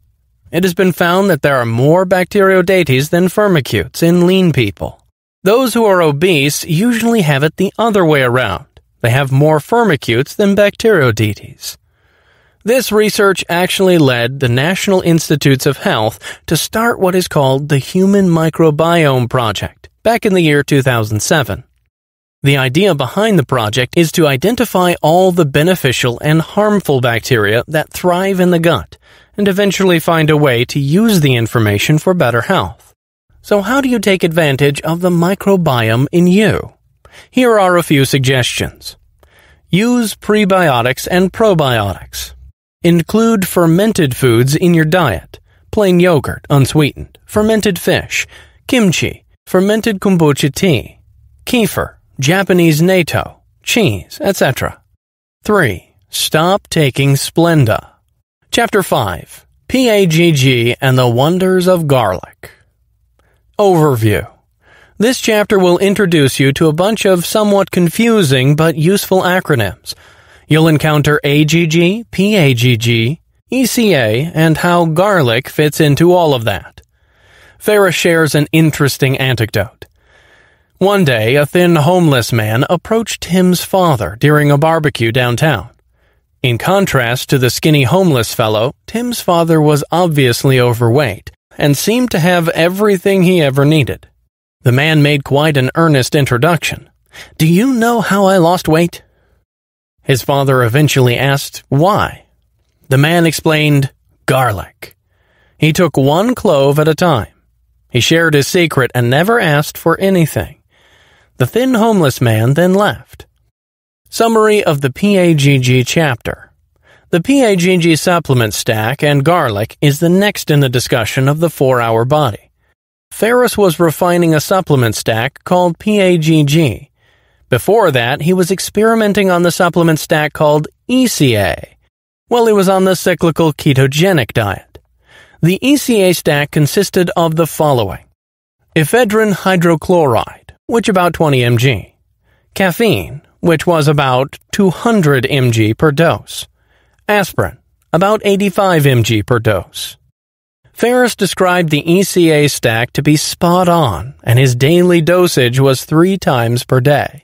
It has been found that there are more Bacteroidetes than Firmicutes in lean people. Those who are obese usually have it the other way around. They have more Firmicutes than Bacteroidetes. This research actually led the National Institutes of Health to start what is called the Human Microbiome Project back in the year 2007. The idea behind the project is to identify all the beneficial and harmful bacteria that thrive in the gut and eventually find a way to use the information for better health. So how do you take advantage of the microbiome in you? Here are a few suggestions. Use prebiotics and probiotics. Include fermented foods in your diet. Plain yogurt, unsweetened, fermented fish, kimchi, fermented kombucha tea, kefir, Japanese natto, cheese, etc. 3. Stop taking Splenda. Chapter 5. PAGG and the Wonders of Garlic. Overview. This chapter will introduce you to a bunch of somewhat confusing but useful acronyms. You'll encounter AGG, PAGG, ECA, and how garlic fits into all of that. Ferriss shares an interesting anecdote. One day, a thin homeless man approached Tim's father during a barbecue downtown. In contrast to the skinny homeless fellow, Tim's father was obviously overweight and seemed to have everything he ever needed. The man made quite an earnest introduction. "Do you know how I lost weight?" His father eventually asked why. The man explained, "Garlic." He took one clove at a time. He shared his secret and never asked for anything. The thin homeless man then left. Summary of the PAGG chapter. The PAGG supplement stack and garlic is the next in the discussion of the 4-hour body. Ferriss was refining a supplement stack called PAGG. Before that, he was experimenting on the supplement stack called ECA, while he was on the cyclical ketogenic diet. The ECA stack consisted of the following: ephedrine hydrochloride, which about 20 mg, caffeine, which was about 200 mg per dose, aspirin, about 85 mg per dose. Ferriss described the ECA stack to be spot on, and his daily dosage was 3 times per day.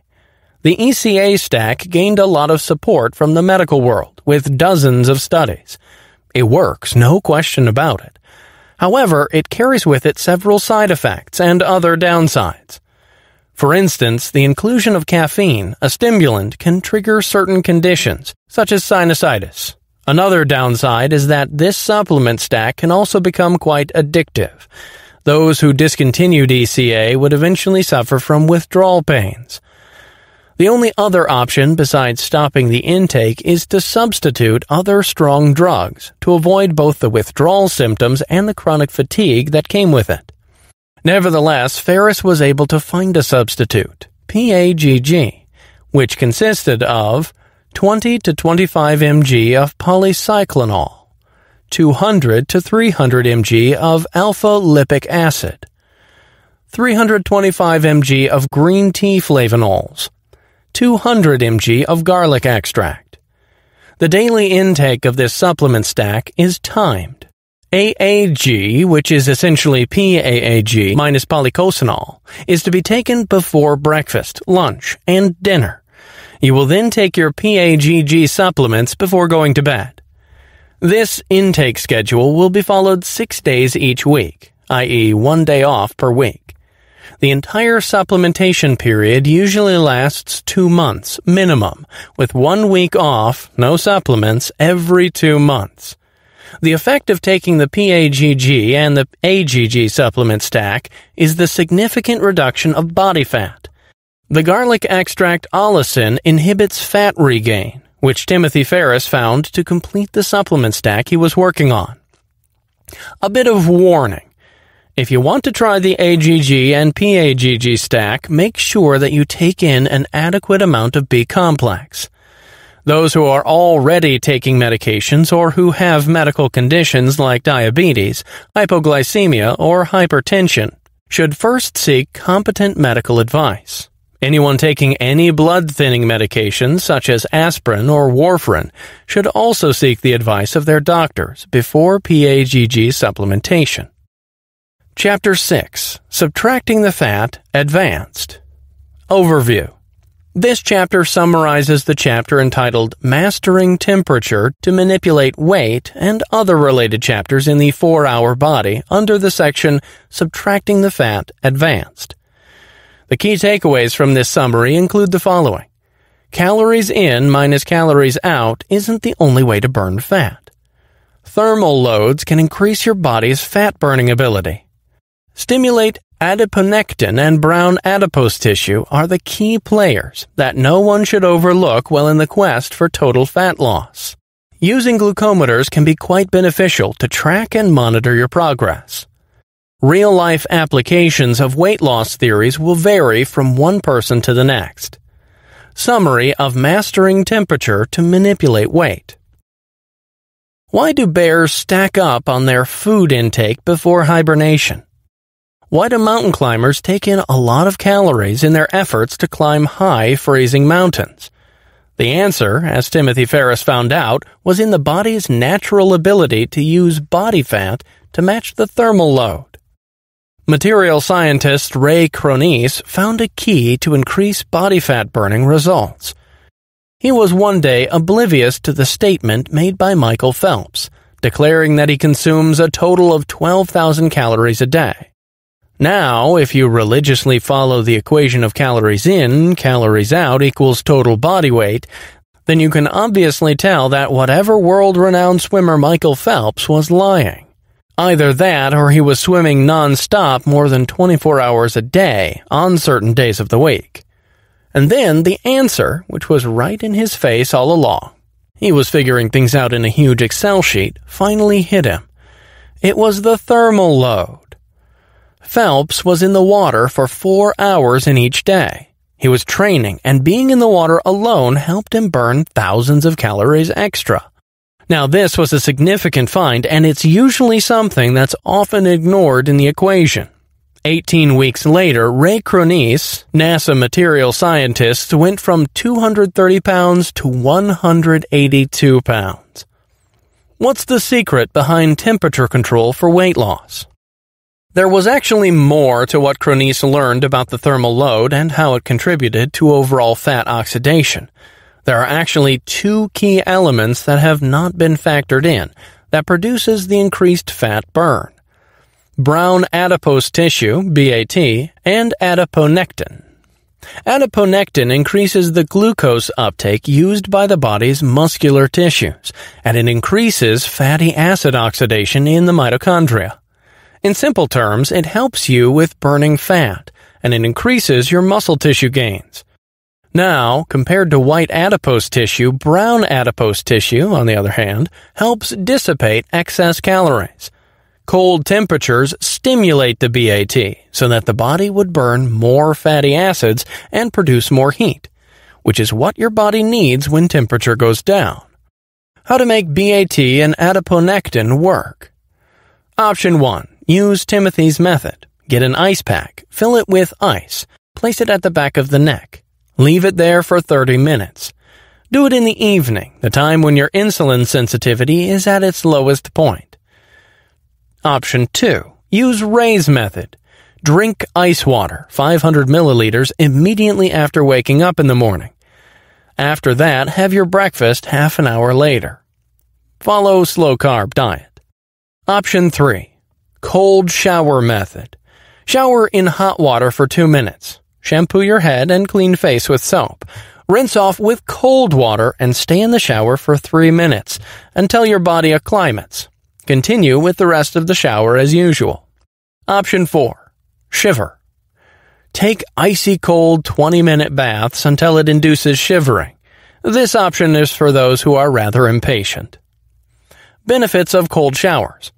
The ECA stack gained a lot of support from the medical world, with dozens of studies. It works, no question about it. However, it carries with it several side effects and other downsides. For instance, the inclusion of caffeine, a stimulant, can trigger certain conditions, such as sinusitis. Another downside is that this supplement stack can also become quite addictive. Those who discontinued ECA would eventually suffer from withdrawal pains. The only other option besides stopping the intake is to substitute other strong drugs to avoid both the withdrawal symptoms and the chronic fatigue that came with it. Nevertheless, Ferriss was able to find a substitute, PAGG, which consisted of 20 to 25 mg of polycyclinol, 200 to 300 mg of alpha-lipic acid, 325 mg of green tea flavonols, 200 mg of garlic extract. The daily intake of this supplement stack is timed. AAG, which is essentially PAAG minus polycosanol, is to be taken before breakfast, lunch, and dinner. You will then take your PAGG supplements before going to bed. This intake schedule will be followed 6 days each week, i.e. 1 day off per week. The entire supplementation period usually lasts 2 months minimum, with 1 week off, no supplements, every 2 months. The effect of taking the PAGG and the AGG supplement stack is the significant reduction of body fat. The garlic extract allicin inhibits fat regain, which Timothy Ferriss found to complete the supplement stack he was working on. A bit of warning. If you want to try the AGG and PAGG stack, make sure that you take in an adequate amount of B-complex. Those who are already taking medications or who have medical conditions like diabetes, hypoglycemia, or hypertension should first seek competent medical advice. Anyone taking any blood-thinning medications such as aspirin or warfarin should also seek the advice of their doctors before PAGG supplementation. Chapter 6. Subtracting the Fat, Advanced. Overview. This chapter summarizes the chapter entitled Mastering Temperature to Manipulate Weight and other related chapters in the 4-Hour Body under the section Subtracting the Fat, Advanced. The key takeaways from this summary include the following. Calories in minus calories out isn't the only way to burn fat. Thermal loads can increase your body's fat-burning ability. Stimulate adiponectin and brown adipose tissue are the key players that no one should overlook while in the quest for total fat loss. Using glucometers can be quite beneficial to track and monitor your progress. Real-life applications of weight loss theories will vary from one person to the next. Summary of mastering temperature to manipulate weight. Why do bears stack up on their food intake before hibernation? Why do mountain climbers take in a lot of calories in their efforts to climb high, freezing mountains? The answer, as Timothy Ferriss found out, was in the body's natural ability to use body fat to match the thermal load. Material scientist Ray Cronise found a key to increase body fat burning results. He was one day oblivious to the statement made by Michael Phelps, declaring that he consumes a total of 12,000 calories a day. Now, if you religiously follow the equation of calories in, calories out equals total body weight, then you can obviously tell that whatever world-renowned swimmer Michael Phelps was lying. Either that or he was swimming non-stop more than 24 hours a day on certain days of the week. And then the answer, which was right in his face all along. He was figuring things out in a huge Excel sheet, finally hit him. It was the thermal load. Phelps was in the water for 4 hours in each day. He was training, and being in the water alone helped him burn thousands of calories extra. Now, this was a significant find, and it's usually something that's often ignored in the equation. 18 weeks later, Ray Cronise, NASA material scientist, went from 230 pounds to 182 pounds. What's the secret behind temperature control for weight loss? There was actually more to what Cronise learned about the thermal load and how it contributed to overall fat oxidation. There are actually 2 key elements that have not been factored in that produces the increased fat burn. Brown adipose tissue, BAT, and adiponectin. Adiponectin increases the glucose uptake used by the body's muscular tissues, and it increases fatty acid oxidation in the mitochondria. In simple terms, it helps you with burning fat, and it increases your muscle tissue gains. Now, compared to white adipose tissue, brown adipose tissue, on the other hand, helps dissipate excess calories. Cold temperatures stimulate the BAT so that the body would burn more fatty acids and produce more heat, which is what your body needs when temperature goes down. How to make BAT and adiponectin work? Option 1. Use Timothy's method. Get an ice pack, fill it with ice, place it at the back of the neck. Leave it there for 30 minutes. Do it in the evening, the time when your insulin sensitivity is at its lowest point. Option 2. Use Ray's method. Drink ice water, 500 milliliters, immediately after waking up in the morning. After that, have your breakfast half an hour later. Follow slow-carb diet. Option 3. Cold shower method. Shower in hot water for 2 minutes. Shampoo your head and clean face with soap. Rinse off with cold water and stay in the shower for 3 minutes until your body acclimates. Continue with the rest of the shower as usual. Option 4. Shiver. Take icy cold 20-minute baths until it induces shivering. This option is for those who are rather impatient. Benefits of cold showers.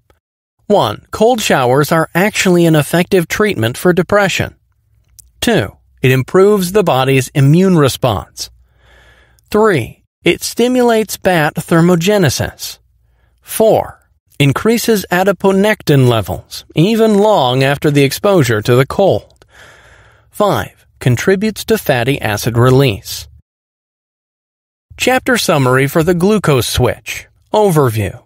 1. Cold showers are actually an effective treatment for depression. 2. It improves the body's immune response. 3. It stimulates bat thermogenesis. 4. Increases adiponectin levels, even long after the exposure to the cold. 5. Contributes to fatty acid release. Chapter summary for the glucose switch. Overview.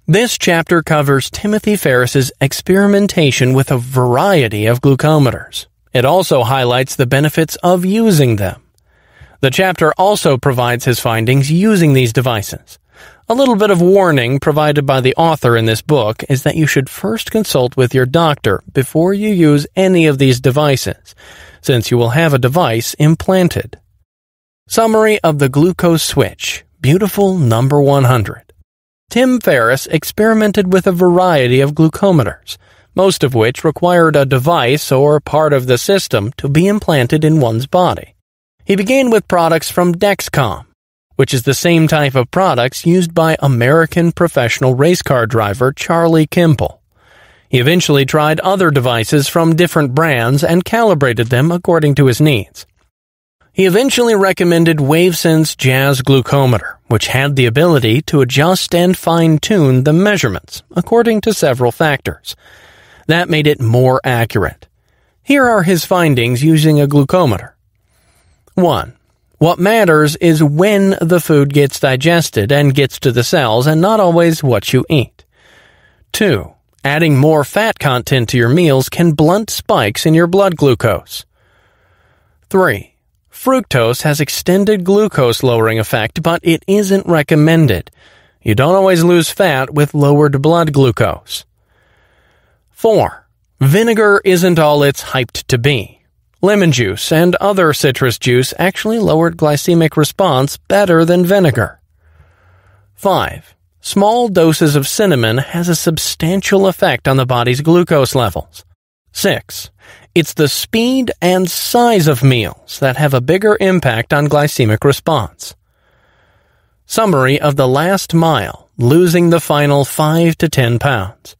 This chapter covers Timothy Ferriss's experimentation with a variety of glucometers. It also highlights the benefits of using them. The chapter also provides his findings using these devices. A little bit of warning provided by the author in this book is that you should first consult with your doctor before you use any of these devices, since you will have a device implanted. Summary of the glucose switch. Beautiful number 100. Tim Ferriss experimented with a variety of glucometers, most of which required a device or part of the system to be implanted in one's body. He began with products from Dexcom, which is the same type of products used by American professional race car driver Charlie Kimball. He eventually tried other devices from different brands and calibrated them according to his needs. He eventually recommended WaveSense Jazz Glucometer, which had the ability to adjust and fine-tune the measurements according to several factors. That made it more accurate. Here are his findings using a glucometer. 1. What matters is when the food gets digested and gets to the cells and not always what you eat. 2. Adding more fat content to your meals can blunt spikes in your blood glucose. 3. Fructose has extended glucose-lowering effect, but it isn't recommended. You don't always lose fat with lowered blood glucose. 4. Vinegar isn't all it's hyped to be. Lemon juice and other citrus juice actually lowered glycemic response better than vinegar. 5. Small doses of cinnamon has a substantial effect on the body's glucose levels. 6. It's the speed and size of meals that have a bigger impact on glycemic response. Summary of the last mile, losing the final 5 to 10 pounds.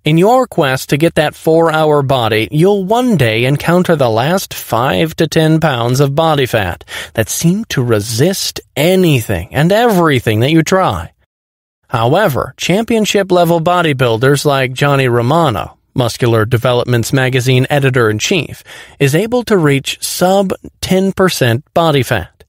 In your quest to get that 4-hour body, you'll one day encounter the last 5 to 10 pounds of body fat that seem to resist anything and everything that you try. However, championship-level bodybuilders like Johnny Romano, Muscular Development's magazine editor-in-chief, is able to reach sub-10% body fat.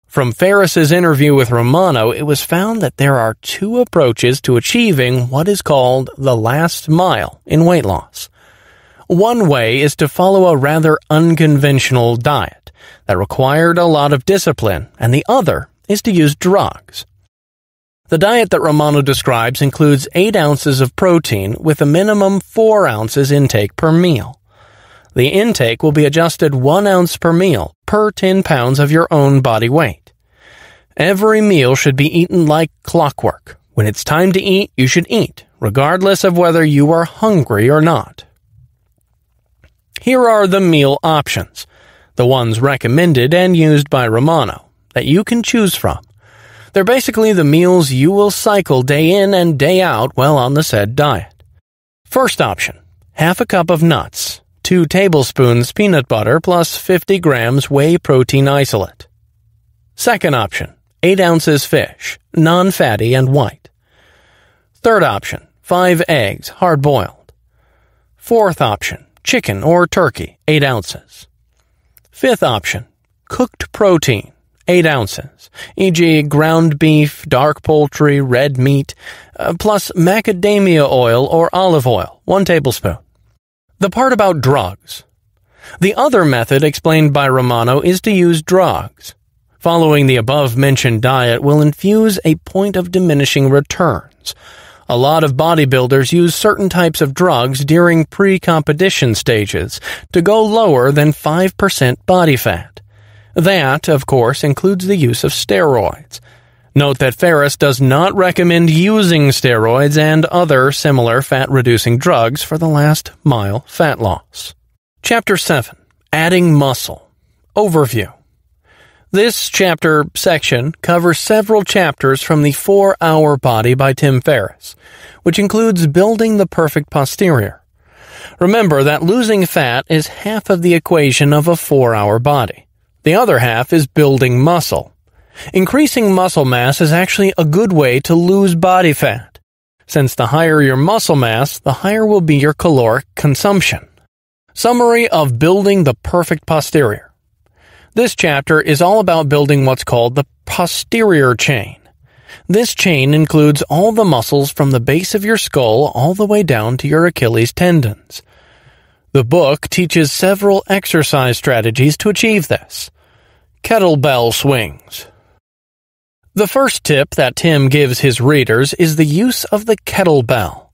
From Ferriss's interview with Romano, it was found that there are 2 approaches to achieving what is called the last mile in weight loss. One way is to follow a rather unconventional diet that required a lot of discipline, and the other is to use drugs. The diet that Romano describes includes 8 ounces of protein with a minimum 4 ounces intake per meal. The intake will be adjusted 1 ounce per meal per 10 pounds of your own body weight. Every meal should be eaten like clockwork. When it's time to eat, you should eat, regardless of whether you are hungry or not. Here are the meal options, the ones recommended and used by Romano, that you can choose from. They're basically the meals you will cycle day in and day out while on the said diet. First option, half a cup of nuts, 2 tablespoons peanut butter plus 50 grams whey protein isolate. Second option, 8 ounces fish, non-fatty and white. Third option, 5 eggs, hard-boiled. Fourth option, chicken or turkey, 8 ounces. Fifth option, cooked protein, 8 ounces, e.g. ground beef, dark poultry, red meat, plus macadamia oil or olive oil, 1 tablespoon. The part about drugs. The other method explained by Romano is to use drugs. Following the above-mentioned diet will infuse a point of diminishing returns. A lot of bodybuilders use certain types of drugs during pre-competition stages to go lower than 5% body fat. That, of course, includes the use of steroids. Note that Ferriss does not recommend using steroids and other similar fat-reducing drugs for the last mile fat loss. Chapter 7. Adding Muscle. Overview. This chapter section covers several chapters from the 4-Hour Body by Tim Ferriss, which includes building the perfect posterior. Remember that losing fat is half of the equation of a 4-hour body. The other half is building muscle. Increasing muscle mass is actually a good way to lose body fat. Since the higher your muscle mass, the higher will be your caloric consumption. Summary of building the perfect posterior. This chapter is all about building what's called the posterior chain. This chain includes all the muscles from the base of your skull all the way down to your Achilles tendons. The book teaches several exercise strategies to achieve this. Kettlebell swings. The first tip that Tim gives his readers is the use of the kettlebell.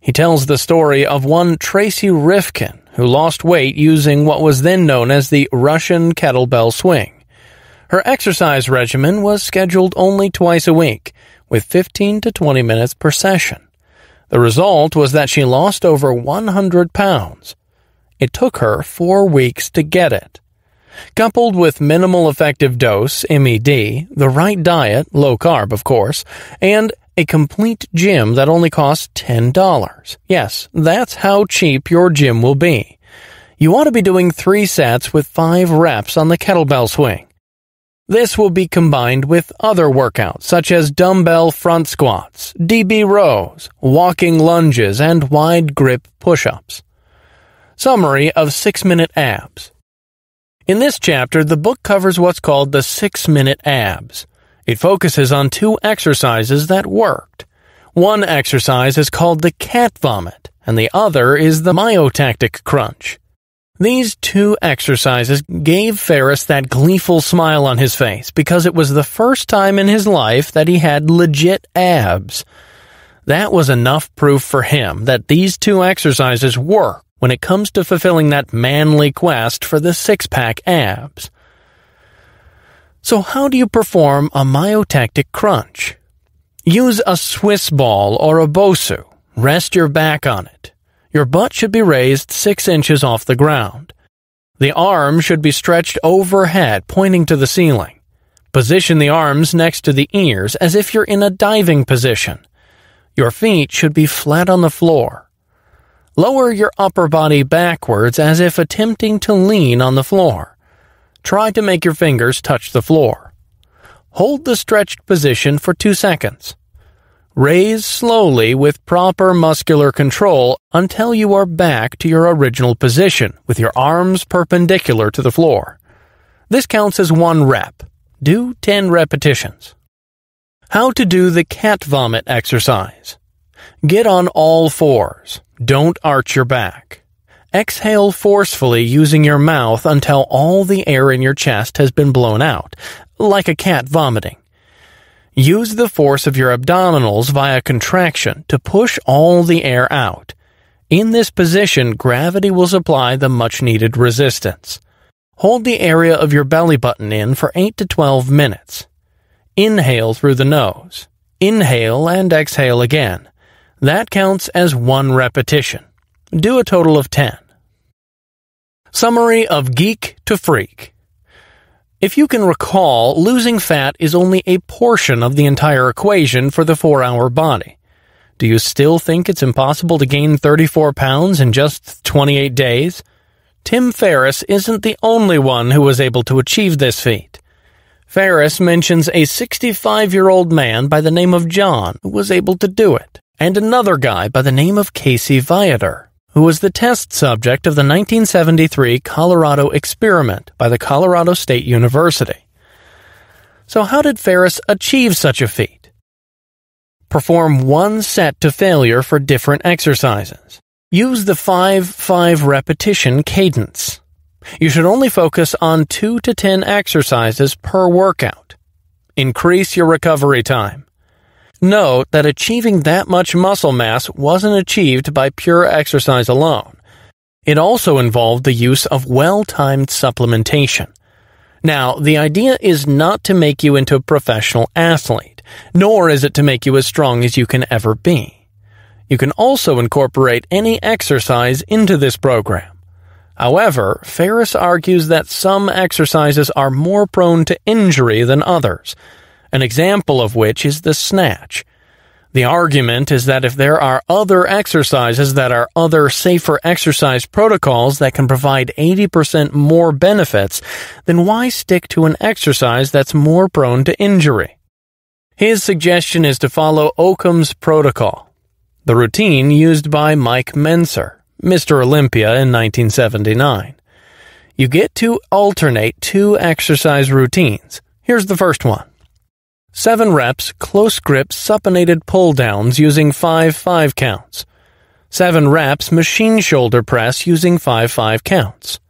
He tells the story of one Tracy Rifkin, who lost weight using what was then known as the Russian kettlebell swing. Her exercise regimen was scheduled only twice a week, with 15 to 20 minutes per session. The result was that she lost over 100 pounds. It took her 4 weeks to get it. Coupled with minimal effective dose, MED, the right diet, low carb of course, and a complete gym that only costs $10. Yes, that's how cheap your gym will be. You ought to be doing 3 sets with 5 reps on the kettlebell swing. This will be combined with other workouts such as dumbbell front squats, DB rows, walking lunges, and wide grip push-ups. Summary of 6-minute abs. In this chapter, the book covers what's called the 6-minute abs. It focuses on 2 exercises that worked. One exercise is called the cat vomit, and the other is the myotactic crunch. These 2 exercises gave Ferriss that gleeful smile on his face because it was the first time in his life that he had legit abs. That was enough proof for him that these 2 exercises work when it comes to fulfilling that manly quest for the 6-pack abs. So how do you perform a myotactic crunch? Use a Swiss ball or a Bosu. Rest your back on it. Your butt should be raised 6 inches off the ground. The arm should be stretched overhead, pointing to the ceiling. Position the arms next to the ears as if you're in a diving position. Your feet should be flat on the floor. Lower your upper body backwards as if attempting to lean on the floor. Try to make your fingers touch the floor. Hold the stretched position for 2 seconds. Raise slowly with proper muscular control until you are back to your original position with your arms perpendicular to the floor. This counts as 1 rep. Do 10 repetitions. How to do the cat vomit exercise. Get on all 4s. Don't arch your back. Exhale forcefully using your mouth until all the air in your chest has been blown out, like a cat vomiting. Use the force of your abdominals via contraction to push all the air out. In this position, gravity will supply the much-needed resistance. Hold the area of your belly button in for 8 to 12 minutes. Inhale through the nose. Inhale and exhale again. That counts as 1 repetition. Do a total of 10. Summary of Geek to Freak. If you can recall, losing fat is only a portion of the entire equation for the 4-hour body. Do you still think it's impossible to gain 34 pounds in just 28 days? Tim Ferriss isn't the only one who was able to achieve this feat. Ferriss mentions a 65-year-old man by the name of John who was able to do it, and another guy by the name of Casey Viator. who was the test subject of the 1973 Colorado experiment by the Colorado State University. So how did Ferriss achieve such a feat? Perform one set to failure for different exercises. Use the 5-5 repetition cadence. You should only focus on 2 to 10 exercises per workout. Increase your recovery time. Note that achieving that much muscle mass wasn't achieved by pure exercise alone. It also involved the use of well-timed supplementation. Now, the idea is not to make you into a professional athlete, nor is it to make you as strong as you can ever be. You can also incorporate any exercise into this program. However, Ferriss argues that some exercises are more prone to injury than others, an example of which is the snatch. The argument is that if there are other exercises that are other safer exercise protocols that can provide 80% more benefits, then why stick to an exercise that's more prone to injury? His suggestion is to follow Occam's protocol, the routine used by Mike Menser, Mr. Olympia in 1979. You get to alternate 2 exercise routines. Here's the first one. 7 reps close grip supinated pull downs using 5-5 counts. 7 reps machine shoulder press using 5-5 counts.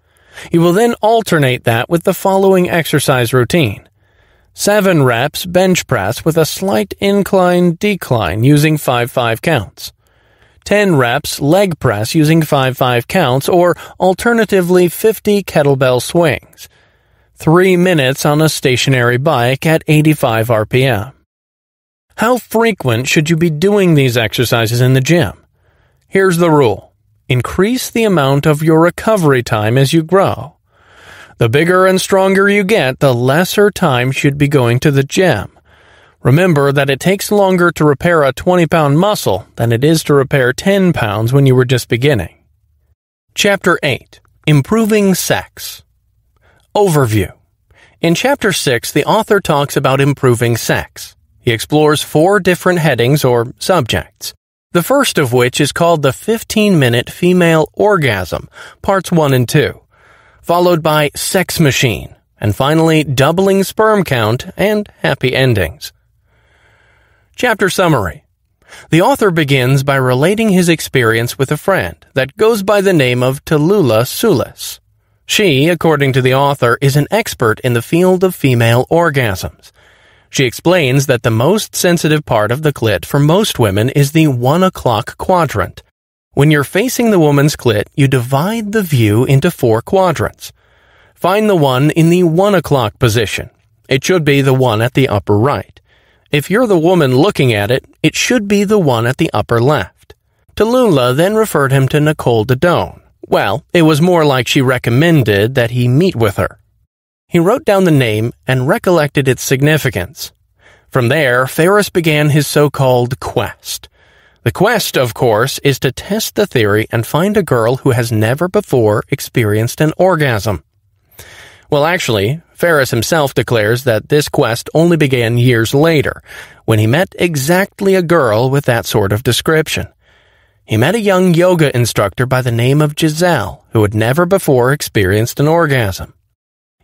You will then alternate that with the following exercise routine. 7 reps bench press with a slight incline-decline using 5-5 counts. 10 reps leg press using 5-5 counts, or alternatively 50 kettlebell swings. 3 minutes on a stationary bike at 85 RPM. How frequent should you be doing these exercises in the gym? Here's the rule. Increase the amount of your recovery time as you grow. The bigger and stronger you get, the lesser time should be going to the gym. Remember that it takes longer to repair a 20-pound muscle than it is to repair 10 pounds when you were just beginning. Chapter 8. Improving Sex. Overview. In Chapter 6, the author talks about improving sex. He explores 4 different headings or subjects. The first of which is called the 15-minute female orgasm, parts 1 and 2, followed by sex machine, and finally doubling sperm count and happy endings. Chapter Summary. The author begins by relating his experience with a friend that goes by the name of Tallulah Sulis. She, according to the author, is an expert in the field of female orgasms. She explains that the most sensitive part of the clit for most women is the 1 o'clock quadrant. When you're facing the woman's clit, you divide the view into 4 quadrants. Find the one in the 1 o'clock position. It should be the one at the upper right. If you're the woman looking at it, it should be the one at the upper left. Tallulah then referred him to Nicole Dodone. Well, it was more like she recommended that he meet with her. He wrote down the name and recollected its significance. From there, Ferriss began his so-called quest. The quest, of course, is to test the theory and find a girl who has never before experienced an orgasm. Well, actually, Ferriss himself declares that this quest only began years later, when he met exactly a girl with that sort of description. He met a young yoga instructor by the name of Giselle, who had never before experienced an orgasm.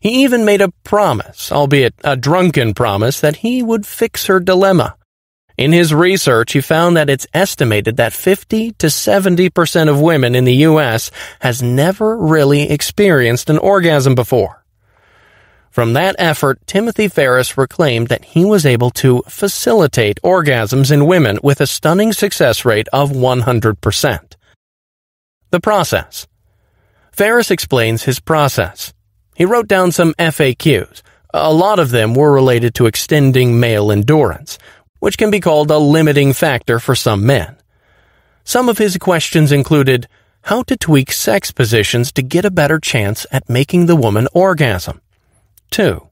He even made a promise, albeit a drunken promise, that he would fix her dilemma. In his research, he found that it's estimated that 50 to 70% of women in the U.S. has never really experienced an orgasm before. From that effort, Timothy Ferriss proclaimed that he was able to facilitate orgasms in women with a stunning success rate of 100%. The process. Ferriss explains his process. He wrote down some FAQs. A lot of them were related to extending male endurance, which can be called a limiting factor for some men. Some of his questions included how to tweak sex positions to get a better chance at making the woman orgasm. 2.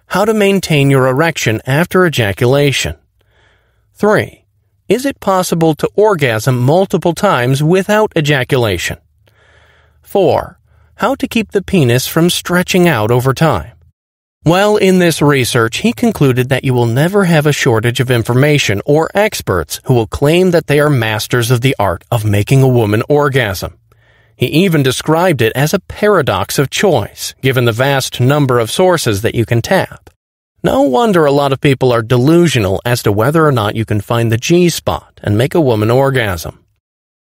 How to maintain your erection after ejaculation. 3. Is it possible to orgasm multiple times without ejaculation? 4. How to keep the penis from stretching out over time. Well, in this research, he concluded that you will never have a shortage of information or experts who will claim that they are masters of the art of making a woman orgasm. He even described it as a paradox of choice, given the vast number of sources that you can tap. No wonder a lot of people are delusional as to whether or not you can find the G-spot and make a woman orgasm.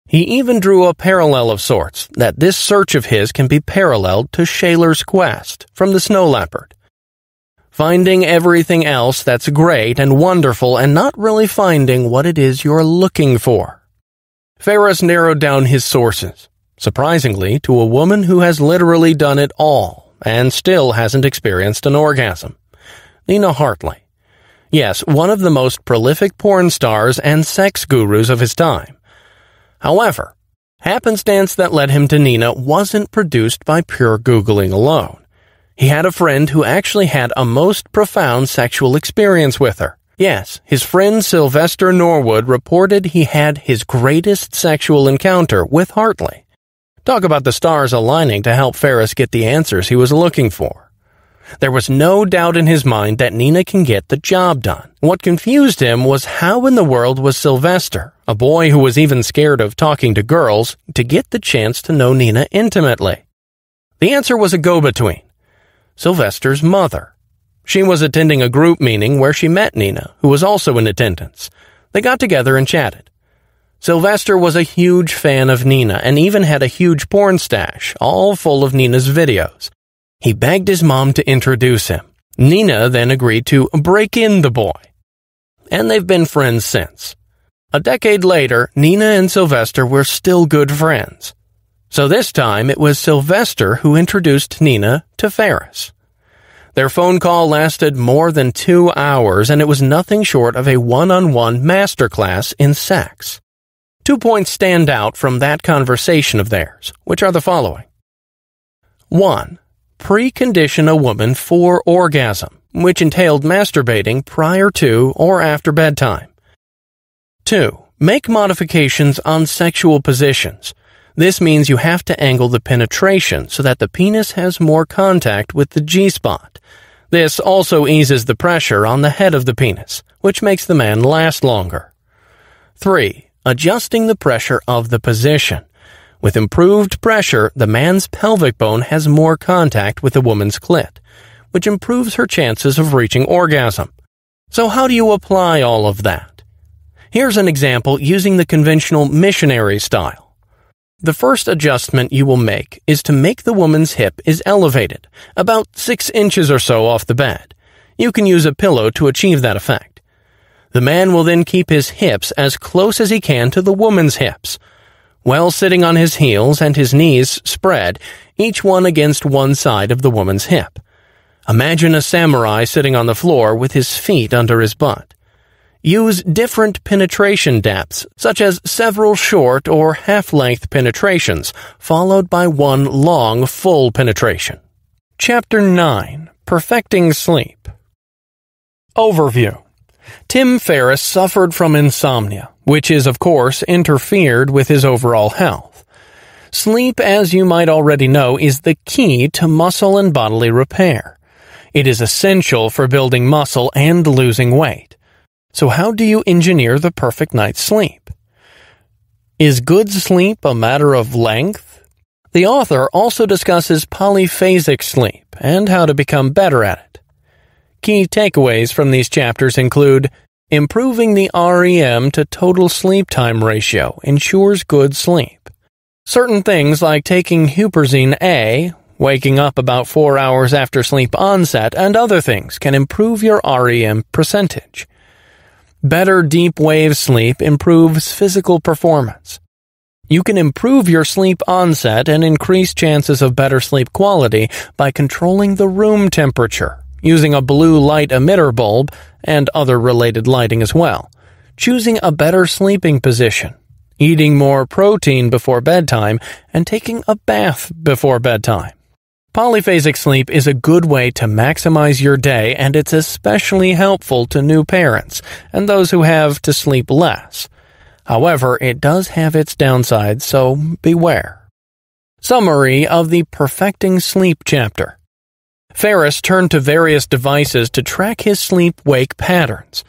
He even drew a parallel of sorts, that this search of his can be paralleled to Shaler's quest from the snow leopard. Finding everything else that's great and wonderful and not really finding what it is you're looking for. Ferriss narrowed down his sources, surprisingly, to a woman who has literally done it all and still hasn't experienced an orgasm. Nina Hartley. Yes, one of the most prolific porn stars and sex gurus of his time. However, happenstance that led him to Nina wasn't produced by pure Googling alone. He had a friend who actually had a most profound sexual experience with her. Yes, his friend Sylvester Norwood reported he had his greatest sexual encounter with Hartley. Talk about the stars aligning to help Ferriss get the answers he was looking for. There was no doubt in his mind that Nina can get the job done. What confused him was how in the world was Sylvester, a boy who was even scared of talking to girls, to get the chance to know Nina intimately. The answer was a go-between. Sylvester's mother. She was attending a group meeting where she met Nina, who was also in attendance. They got together and chatted. Sylvester was a huge fan of Nina and even had a huge porn stash, all full of Nina's videos. He begged his mom to introduce him. Nina then agreed to break in the boy. And they've been friends since. A decade later, Nina and Sylvester were still good friends. So this time, it was Sylvester who introduced Nina to Ferriss. Their phone call lasted more than 2 hours, and it was nothing short of a one-on-one masterclass in sex. 2 points stand out from that conversation of theirs, which are the following. 1. Precondition a woman for orgasm, which entailed masturbating prior to or after bedtime. 2. Make modifications on sexual positions. This means you have to angle the penetration so that the penis has more contact with the G-spot. This also eases the pressure on the head of the penis, which makes the man last longer. 3. Adjusting the pressure of the position. With improved pressure, the man's pelvic bone has more contact with the woman's clit, which improves her chances of reaching orgasm. So how do you apply all of that? Here's an example using the conventional missionary style. The first adjustment you will make is to make the woman's hip is elevated, about 6 inches or so off the bed. You can use a pillow to achieve that effect. The man will then keep his hips as close as he can to the woman's hips, while sitting on his heels and his knees spread, each one against one side of the woman's hip. Imagine a samurai sitting on the floor with his feet under his butt. Use different penetration depths, such as several short or half-length penetrations, followed by one long, full penetration. Chapter 9. Perfecting Sleep. Overview. Tim Ferriss suffered from insomnia, which is, of course, interfered with his overall health. Sleep, as you might already know, is the key to muscle and bodily repair. It is essential for building muscle and losing weight. So how do you engineer the perfect night's sleep? Is good sleep a matter of length? The author also discusses polyphasic sleep and how to become better at it. Key takeaways from these chapters include improving the REM to total sleep time ratio ensures good sleep. Certain things like taking huperzine A, waking up about 4 hours after sleep onset, and other things can improve your REM percentage. Better deep wave sleep improves physical performance. You can improve your sleep onset and increase chances of better sleep quality by controlling the room temperature, using a blue light emitter bulb and other related lighting as well, choosing a better sleeping position, eating more protein before bedtime, and taking a bath before bedtime. Polyphasic sleep is a good way to maximize your day, and it's especially helpful to new parents and those who have to sleep less. However, it does have its downsides, so beware. Summary of the Perfecting Sleep chapter. Ferriss turned to various devices to track his sleep-wake patterns.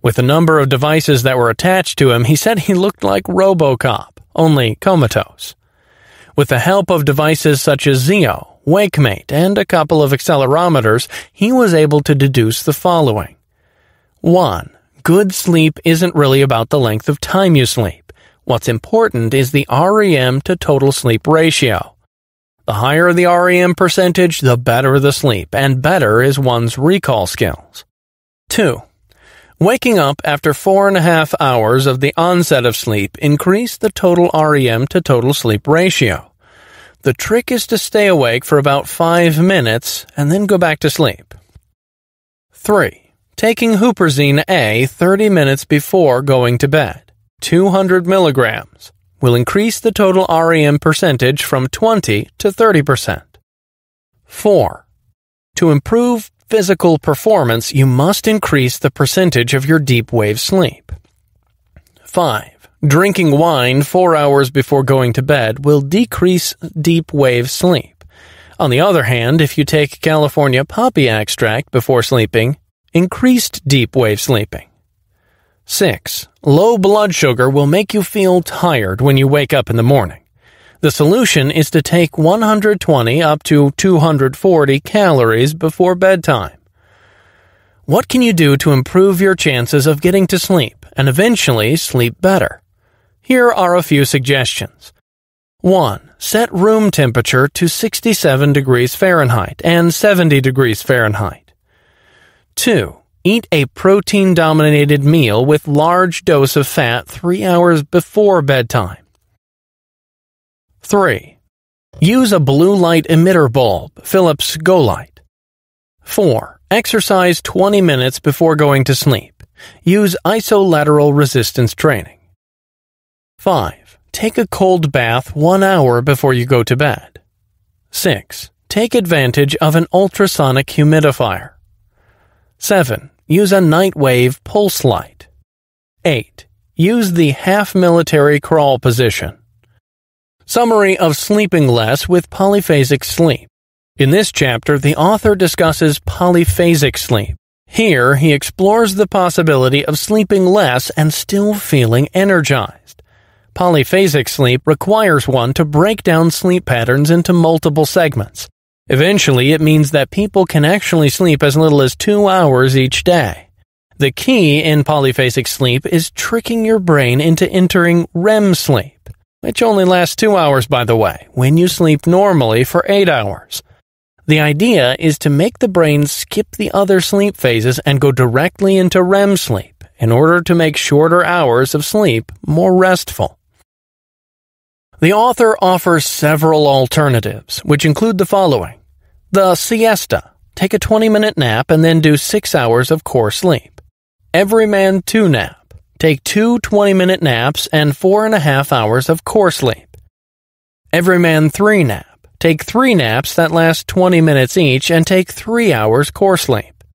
With the number of devices that were attached to him, he said he looked like RoboCop, only comatose. With the help of devices such as Zeo, WakeMate, and a couple of accelerometers, he was able to deduce the following. 1. Good sleep isn't really about the length of time you sleep. What's important is the REM to total sleep ratio. The higher the REM percentage, the better the sleep, and better is one's recall skills. 2. Waking up after 4.5 hours of the onset of sleep increased the total REM to total sleep ratio. The trick is to stay awake for about 5 minutes and then go back to sleep. 3. Taking Huperzine A 30 minutes before going to bed, 200 milligrams, will increase the total REM percentage from 20 to 30%. 4. To improve physical performance, you must increase the percentage of your deep wave sleep. 5. Drinking wine 4 hours before going to bed will decrease deep wave sleep. On the other hand, if you take California poppy extract before sleeping, increased deep wave sleeping. 6. Low blood sugar will make you feel tired when you wake up in the morning. The solution is to take 120 up to 240 calories before bedtime. What can you do to improve your chances of getting to sleep and eventually sleep better? Here are a few suggestions. 1. Set room temperature to 67 degrees Fahrenheit and 70 degrees Fahrenheit. 2. Eat a protein-dominated meal with large dose of fat 3 hours before bedtime. 3. Use a blue light emitter bulb, Philips Go Light. 4. Exercise 20 minutes before going to sleep. Use isolateral resistance training. 5. Take a cold bath 1 hour before you go to bed. 6. Take advantage of an ultrasonic humidifier. 7. Use a night wave pulse light. 8. Use the half-military crawl position. Summary of sleeping less with polyphasic sleep. In this chapter, the author discusses polyphasic sleep. Here, he explores the possibility of sleeping less and still feeling energized. Polyphasic sleep requires one to break down sleep patterns into multiple segments. Eventually, it means that people can actually sleep as little as 2 hours each day. The key in polyphasic sleep is tricking your brain into entering REM sleep, which only lasts 2 hours, by the way, when you sleep normally for 8 hours. The idea is to make the brain skip the other sleep phases and go directly into REM sleep in order to make shorter hours of sleep more restful. The author offers several alternatives, which include the following. The siesta. Take a 20-minute nap and then do 6 hours of core sleep. Everyman 2 nap. Take 2 20-minute naps and 4.5 hours of core sleep. Everyman 3 nap. Take 3 naps that last 20 minutes each and take 3 hours core sleep.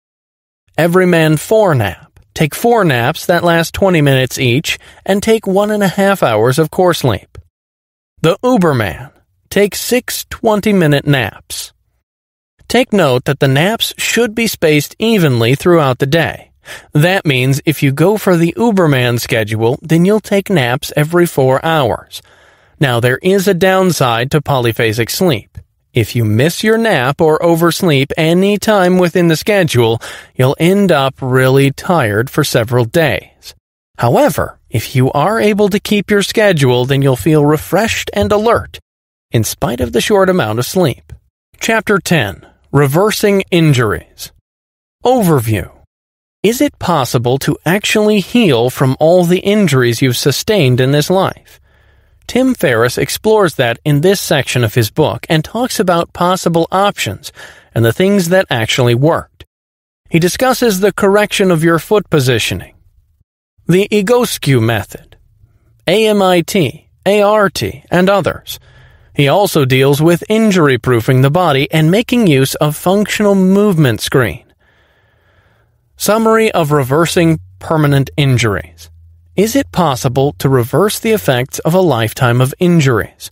Everyman 4 nap. Take 4 naps that last 20 minutes each and take 1.5 hours of core sleep. The Uberman. Take 6 20-minute naps. Take note that the naps should be spaced evenly throughout the day. That means if you go for the Uberman schedule, then you'll take naps every 4 hours. Now, there is a downside to polyphasic sleep. If you miss your nap or oversleep any time within the schedule, you'll end up really tired for several days. However, if you are able to keep your schedule, then you'll feel refreshed and alert, in spite of the short amount of sleep. Chapter 10. Reversing Injuries. Overview. Is it possible to actually heal from all the injuries you've sustained in this life? Tim Ferriss explores that in this section of his book and talks about possible options and the things that actually worked. He discusses the correction of your foot positioning, the Egoscue method, AMIT, ART, and others. He also deals with injury-proofing the body and making use of functional movement screen. Summary of reversing permanent injuries. Is it possible to reverse the effects of a lifetime of injuries?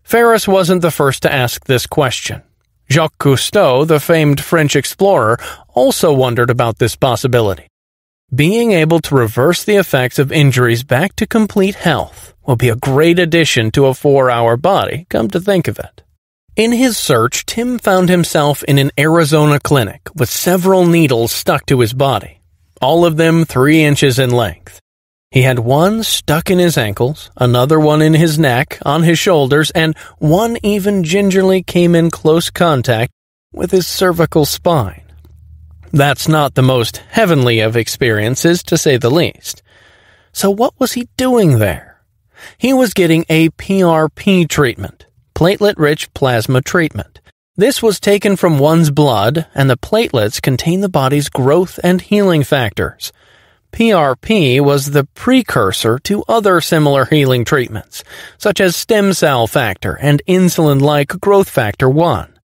Ferriss wasn't the first to ask this question. Jacques Cousteau, the famed French explorer, also wondered about this possibility. Being able to reverse the effects of injuries back to complete health will be a great addition to a 4-hour body, come to think of it. In his search, Tim found himself in an Arizona clinic with several needles stuck to his body, all of them 3 inches in length. He had one stuck in his ankles, another one in his neck, on his shoulders, and one even gingerly came in close contact with his cervical spine. That's not the most heavenly of experiences, to say the least. So what was he doing there? He was getting a PRP treatment, platelet-rich plasma treatment. This was taken from one's blood, and the platelets contain the body's growth and healing factors. PRP was the precursor to other similar healing treatments, such as stem cell factor and insulin-like growth factor 1.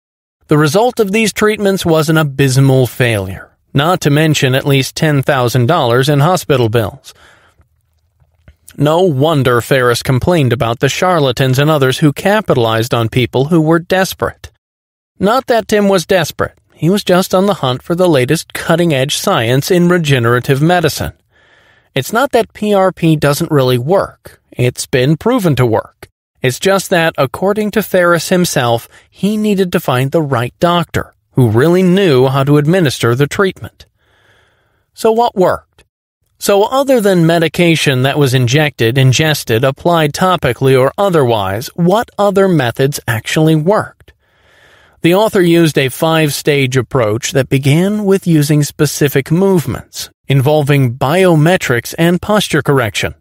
The result of these treatments was an abysmal failure, not to mention at least $10,000 in hospital bills. No wonder Ferriss complained about the charlatans and others who capitalized on people who were desperate. Not that Tim was desperate. He was just on the hunt for the latest cutting-edge science in regenerative medicine. It's not that PRP doesn't really work. It's been proven to work. It's just that, according to Ferriss himself, he needed to find the right doctor who really knew how to administer the treatment. So what worked? So other than medication that was ingested, applied topically or otherwise, what other methods actually worked? The author used a 5-stage approach that began with using specific movements, involving biometrics and posture correction.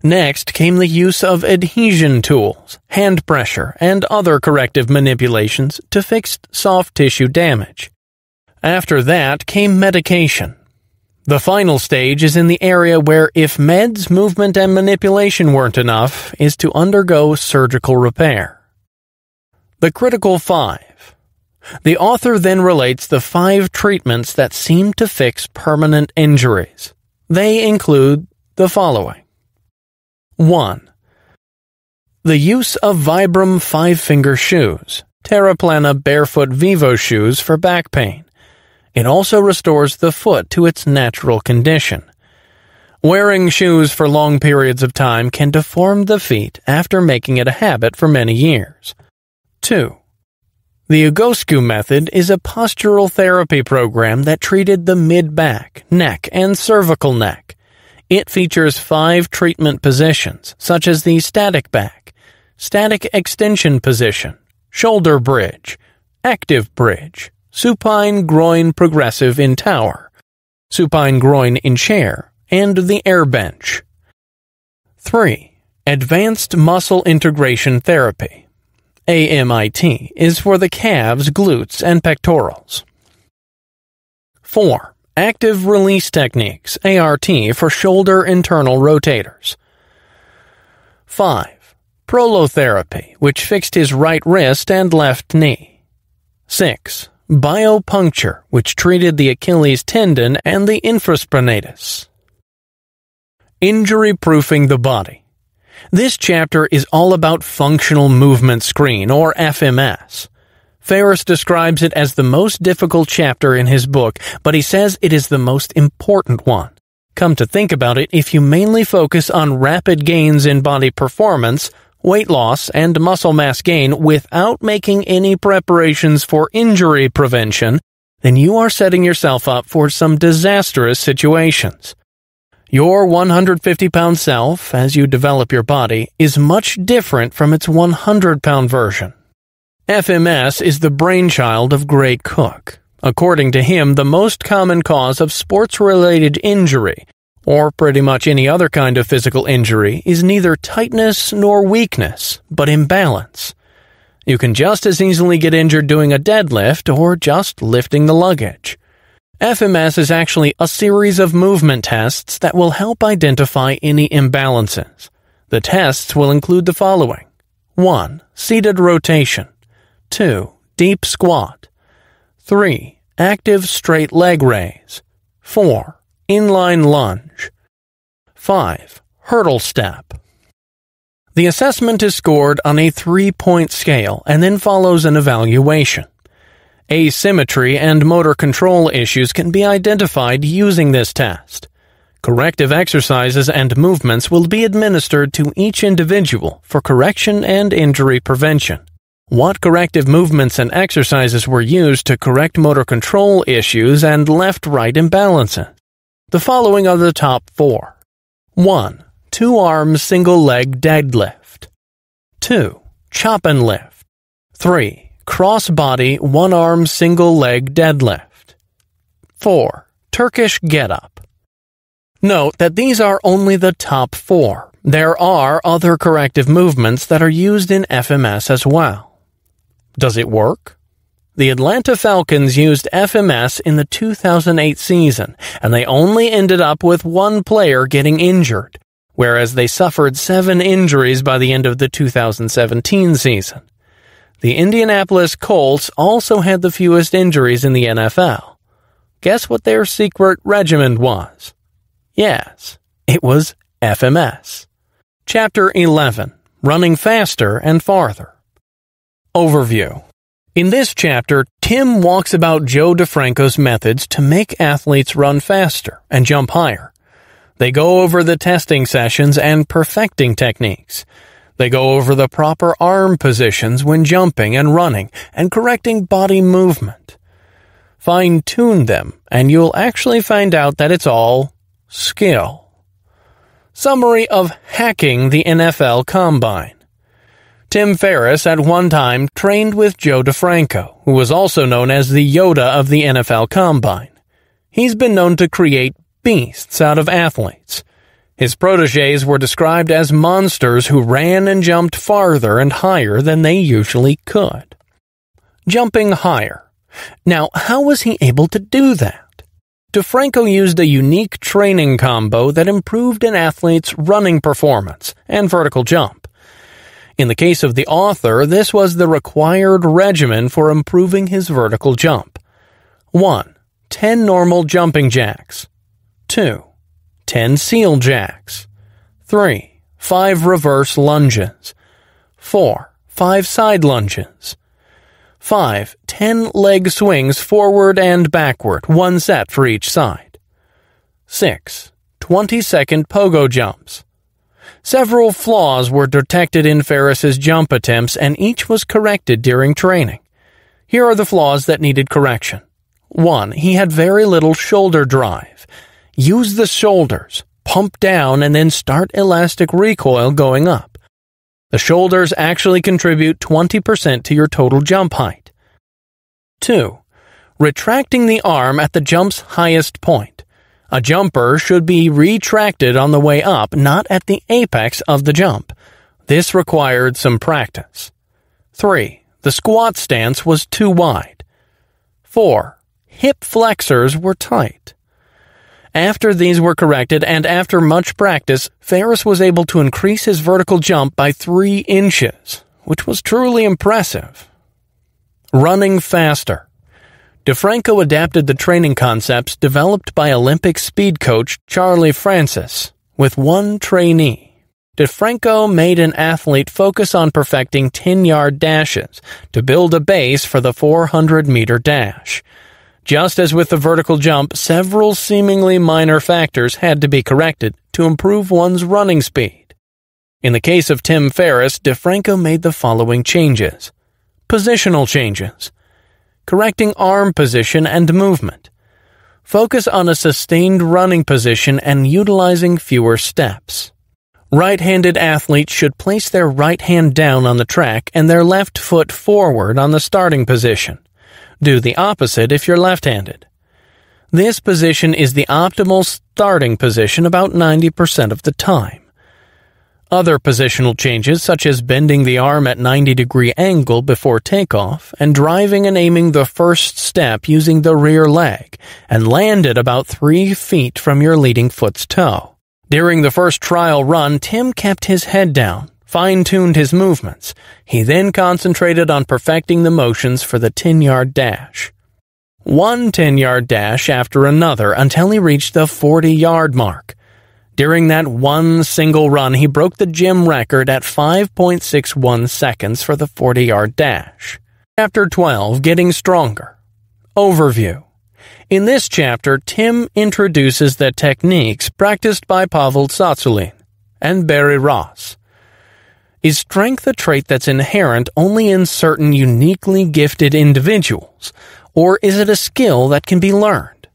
Next came the use of adhesion tools, hand pressure, and other corrective manipulations to fix soft tissue damage. After that came medication. The final stage is in the area where, if meds, movement, and manipulation weren't enough, is to undergo surgical repair. The critical 5. The author then relates the 5 treatments that seem to fix permanent injuries. They include the following. 1. The use of Vibram 5-finger shoes, Terraplana Barefoot Vivo shoes for back pain. It also restores the foot to its natural condition. Wearing shoes for long periods of time can deform the feet after making it a habit for many years. 2. The Ugoscu method is a postural therapy program that treated the mid-back, neck, and cervical neck. It features 5 treatment positions, such as the static back, static extension position, shoulder bridge, active bridge, supine groin progressive in tower, supine groin in chair, and the air bench. 3. Advanced muscle integration therapy. AMIT is for the calves, glutes, and pectorals. 4. Active release techniques, ART, for shoulder internal rotators. 5. Prolotherapy, which fixed his right wrist and left knee. 6. Biopuncture, which treated the Achilles tendon and the infraspinatus. Injury-proofing the body. This chapter is all about functional movement screen, or FMS. Ferriss describes it as the most difficult chapter in his book, but he says it is the most important one. Come to think about it, if you mainly focus on rapid gains in body performance, weight loss, and muscle mass gain without making any preparations for injury prevention, then you are setting yourself up for some disastrous situations. Your 150-pound self, as you develop your body, is much different from its 100-pound version. FMS is the brainchild of Gray Cook. According to him, the most common cause of sports-related injury, or pretty much any other kind of physical injury, is neither tightness nor weakness, but imbalance. You can just as easily get injured doing a deadlift or just lifting the luggage. FMS is actually a series of movement tests that will help identify any imbalances. The tests will include the following. 1. Seated rotation. 2. Deep squat. 3. Active straight leg raise. 4. Inline lunge. 5. Hurdle step. The assessment is scored on a 3-point scale and then follows an evaluation. Asymmetry and motor control issues can be identified using this test. Corrective exercises and movements will be administered to each individual for correction and injury prevention. What corrective movements and exercises were used to correct motor control issues and left-right imbalances? The following are the top 4. 1. 2-arm single-leg deadlift. 2. Chop and lift. 3. Cross-body 1-arm single-leg deadlift. 4. Turkish get-up. Note that these are only the top 4. There are other corrective movements that are used in FMS as well. Does it work? The Atlanta Falcons used FMS in the 2008 season, and they only ended up with 1 player getting injured, whereas they suffered 7 injuries by the end of the 2017 season. The Indianapolis Colts also had the fewest injuries in the NFL. Guess what their secret regimen was? Yes, it was FMS. Chapter 11. Running Faster and Farther. Overview. In this chapter, Tim walks about Joe DeFranco's methods to make athletes run faster and jump higher. They go over the testing sessions and perfecting techniques. They go over the proper arm positions when jumping and running and correcting body movement. Fine-tune them, and you'll actually find out that it's all skill. Summary of hacking the NFL Combine. Tim Ferriss at one time trained with Joe DeFranco, who was also known as the Yoda of the NFL Combine. He's been known to create beasts out of athletes. His protégés were described as monsters who ran and jumped farther and higher than they usually could. Jumping higher. Now, how was he able to do that? DeFranco used a unique training combo that improved an athlete's running performance and vertical jump. In the case of the author, this was the required regimen for improving his vertical jump. 1. 10 normal jumping jacks. 2. 10 seal jacks. 3. 5 reverse lunges. 4. 5 side lunges. 5. 10 leg swings forward and backward, 1 set for each side. 6. 20-second pogo jumps. Several flaws were detected in Ferriss's jump attempts, and each was corrected during training. Here are the flaws that needed correction. 1. He had very little shoulder drive. Use the shoulders, pump down, and then start elastic recoil going up. The shoulders actually contribute 20% to your total jump height. 2. Retracting the arm at the jump's highest point. A jumper should be retracted on the way up, not at the apex of the jump. This required some practice. 3. The squat stance was too wide. 4. Hip flexors were tight. After these were corrected and after much practice, Ferriss was able to increase his vertical jump by 3 inches, which was truly impressive. Running faster. DeFranco adapted the training concepts developed by Olympic speed coach Charlie Francis with 1 trainee. DeFranco made an athlete focus on perfecting 10-yard dashes to build a base for the 400-meter dash. Just as with the vertical jump, several seemingly minor factors had to be corrected to improve one's running speed. In the case of Tim Ferriss, DeFranco made the following changes. Positional changes. Correcting arm position and movement. Focus on a sustained running position and utilizing fewer steps. Right-handed athletes should place their right hand down on the track and their left foot forward on the starting position. Do the opposite if you're left-handed. This position is the optimal starting position about 90% of the time. Other positional changes, such as bending the arm at 90-degree angle before takeoff and driving and aiming the first step using the rear leg and land it about 3 feet from your leading foot's toe. During the first trial run, Tim kept his head down, fine-tuned his movements. He then concentrated on perfecting the motions for the 10-yard dash. 1 10-yard dash after another until he reached the 40-yard mark. During that one single run, he broke the gym record at 5.61 seconds for the 40-yard dash. Chapter 12, Getting Stronger. Overview. In this chapter, Tim introduces the techniques practiced by Pavel Tsatsouline and Barry Ross. Is strength a trait that's inherent only in certain uniquely gifted individuals, or is it a skill that can be learned?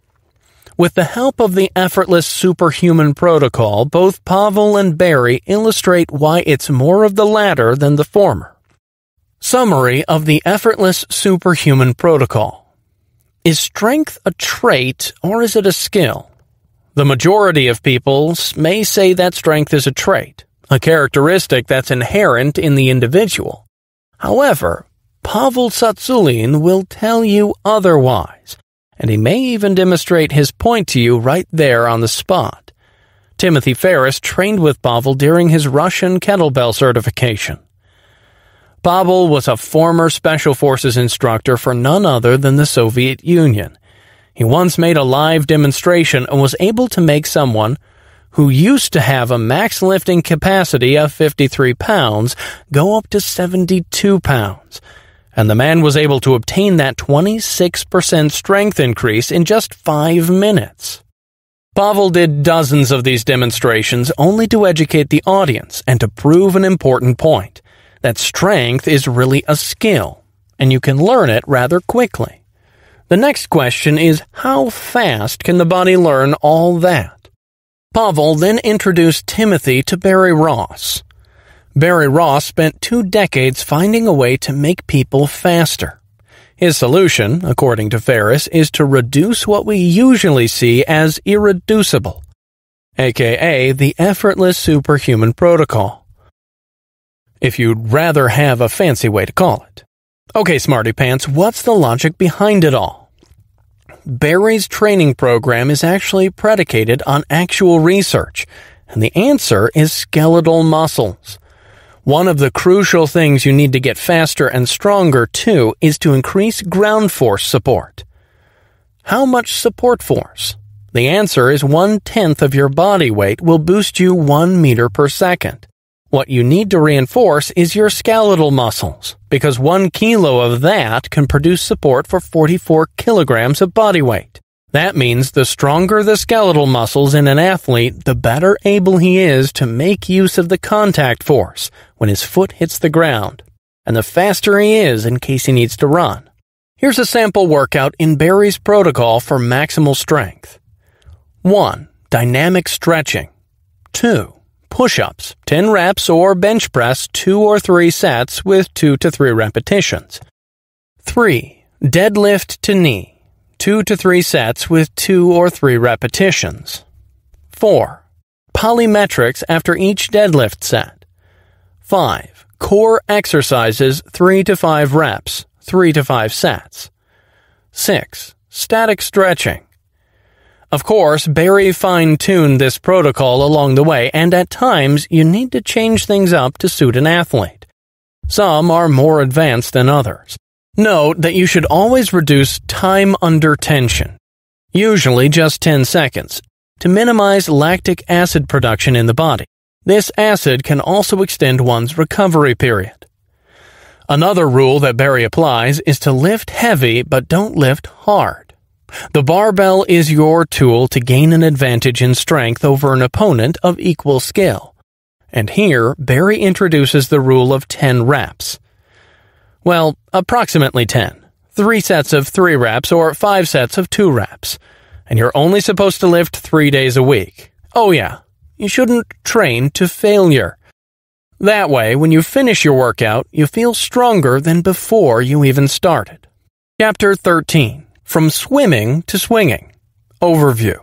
With the help of the effortless superhuman protocol, both Pavel and Barry illustrate why it's more of the latter than the former. Summary of the effortless superhuman protocol. Is strength a trait or is it a skill? The majority of people may say that strength is a trait, a characteristic that's inherent in the individual. However, Pavel Tsatsouline will tell you otherwise, and he may even demonstrate his point to you right there on the spot. Timothy Ferriss trained with Pavel during his Russian kettlebell certification. Pavel was a former Special Forces instructor for none other than the Soviet Union. He once made a live demonstration and was able to make someone who used to have a max lifting capacity of 53 pounds go up to 72 pounds. And the man was able to obtain that 26% strength increase in just 5 minutes. Pavel did dozens of these demonstrations only to educate the audience and to prove an important point, that strength is really a skill, and you can learn it rather quickly. The next question is, how fast can the body learn all that? Pavel then introduced Timothy to Barry Ross. Barry Ross spent 2 decades finding a way to make people faster. His solution, according to Ferriss, is to reduce what we usually see as irreducible, aka the effortless superhuman protocol, if you'd rather have a fancy way to call it. Okay, smarty pants, what's the logic behind it all? Barry's training program is actually predicated on actual research, and the answer is skeletal muscles. One of the crucial things you need to get faster and stronger, too, is to increase ground force support. How much support force? The answer is 1/10 of your body weight will boost you 1 meter per second. What you need to reinforce is your skeletal muscles, because 1 kilo of that can produce support for 44 kilograms of body weight. That means the stronger the skeletal muscles in an athlete, the better able he is to make use of the contact force when his foot hits the ground, and the faster he is in case he needs to run. Here's a sample workout in Barry's protocol for maximal strength. 1. Dynamic stretching. 2. Push-ups, 10 reps, or bench press 2 or 3 sets with 2 to 3 repetitions. 3. Deadlift to knee, 2 to 3 sets with 2 or 3 repetitions. 4. Plyometrics after each deadlift set. 5. Core exercises 3 to 5 reps, 3 to 5 sets. 6. Static stretching. Of course, Barry fine-tuned this protocol along the way, and at times you need to change things up to suit an athlete. Some are more advanced than others. Note that you should always reduce time under tension, usually just 10 seconds, to minimize lactic acid production in the body. This acid can also extend one's recovery period. Another rule that Barry applies is to lift heavy but don't lift hard. The barbell is your tool to gain an advantage in strength over an opponent of equal skill. And here, Barry introduces the rule of 10 reps. Well, approximately 10. 3 sets of 3 reps or 5 sets of 2 reps. And you're only supposed to lift 3 days a week. Oh yeah, you shouldn't train to failure. That way, when you finish your workout, you feel stronger than before you even started. Chapter 13. From Swimming to Swinging. Overview.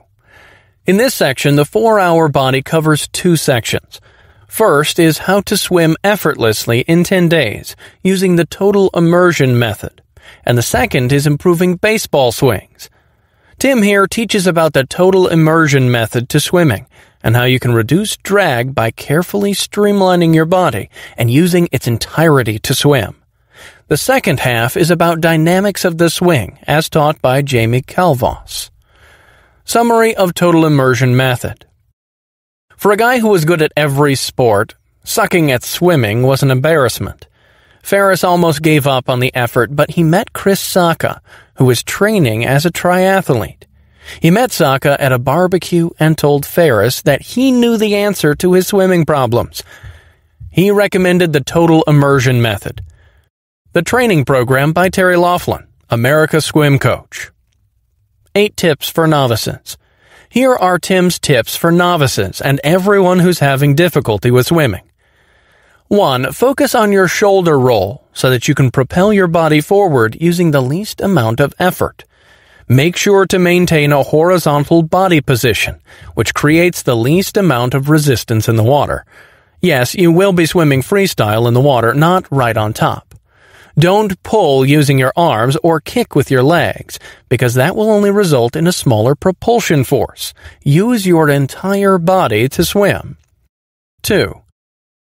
In this section, the 4-hour body covers 2 sections. First is how to swim effortlessly in 10 days using the total immersion method. And the second is improving baseball swings. Tim here teaches about the total immersion method to swimming and how you can reduce drag by carefully streamlining your body and using its entirety to swim. The second half is about dynamics of the swing, as taught by Jamie Calvas. Summary of total immersion method. For a guy who was good at every sport, sucking at swimming was an embarrassment. Ferriss almost gave up on the effort, but he met Chris Sacca, who was training as a triathlete. He met Sacca at a barbecue and told Ferriss that he knew the answer to his swimming problems. He recommended the total immersion method, the training program by Terry Laughlin, America's swim coach. 8 tips for novices. Here are Tim's tips for novices and everyone who's having difficulty with swimming. 1. Focus on your shoulder roll so that you can propel your body forward using the least amount of effort. Make sure to maintain a horizontal body position, which creates the least amount of resistance in the water. Yes, you will be swimming freestyle in the water, not right on top. Don't pull using your arms or kick with your legs, because that will only result in a smaller propulsion force. Use your entire body to swim. 2.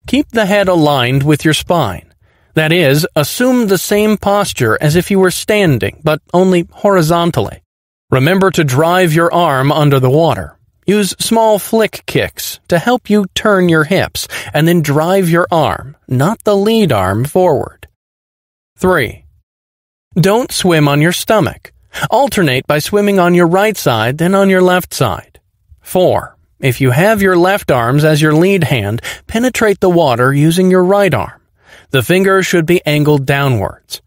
Keep the head aligned with your spine. That is, assume the same posture as if you were standing, but only horizontally. Remember to drive your arm under the water. Use small flick kicks to help you turn your hips, and then drive your arm, not the lead arm, forward. 3. Don't swim on your stomach. Alternate by swimming on your right side, then on your left side. 4. If you have your left arms as your lead hand, penetrate the water using your right arm. The fingers should be angled downwards.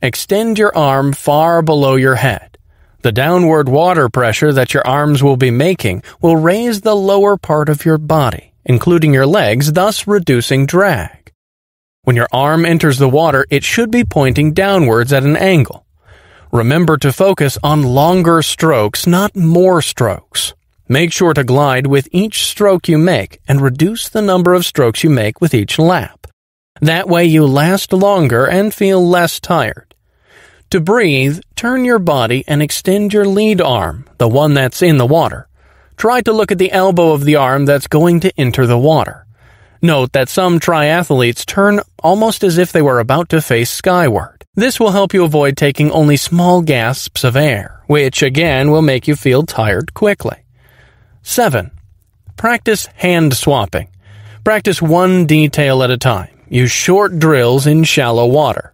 Extend your arm far below your head. The downward water pressure that your arms will be making will raise the lower part of your body, including your legs, thus reducing drag. When your arm enters the water, it should be pointing downwards at an angle. Remember to focus on longer strokes, not more strokes. Make sure to glide with each stroke you make and reduce the number of strokes you make with each lap. That way you last longer and feel less tired. To breathe, turn your body and extend your lead arm, the one that's in the water. Try to look at the elbow of the arm that's going to enter the water. Note that some triathletes turn almost as if they were about to face skyward. This will help you avoid taking only small gasps of air, which again will make you feel tired quickly. 7. Practice hand swapping. Practice one detail at a time. Use short drills in shallow water.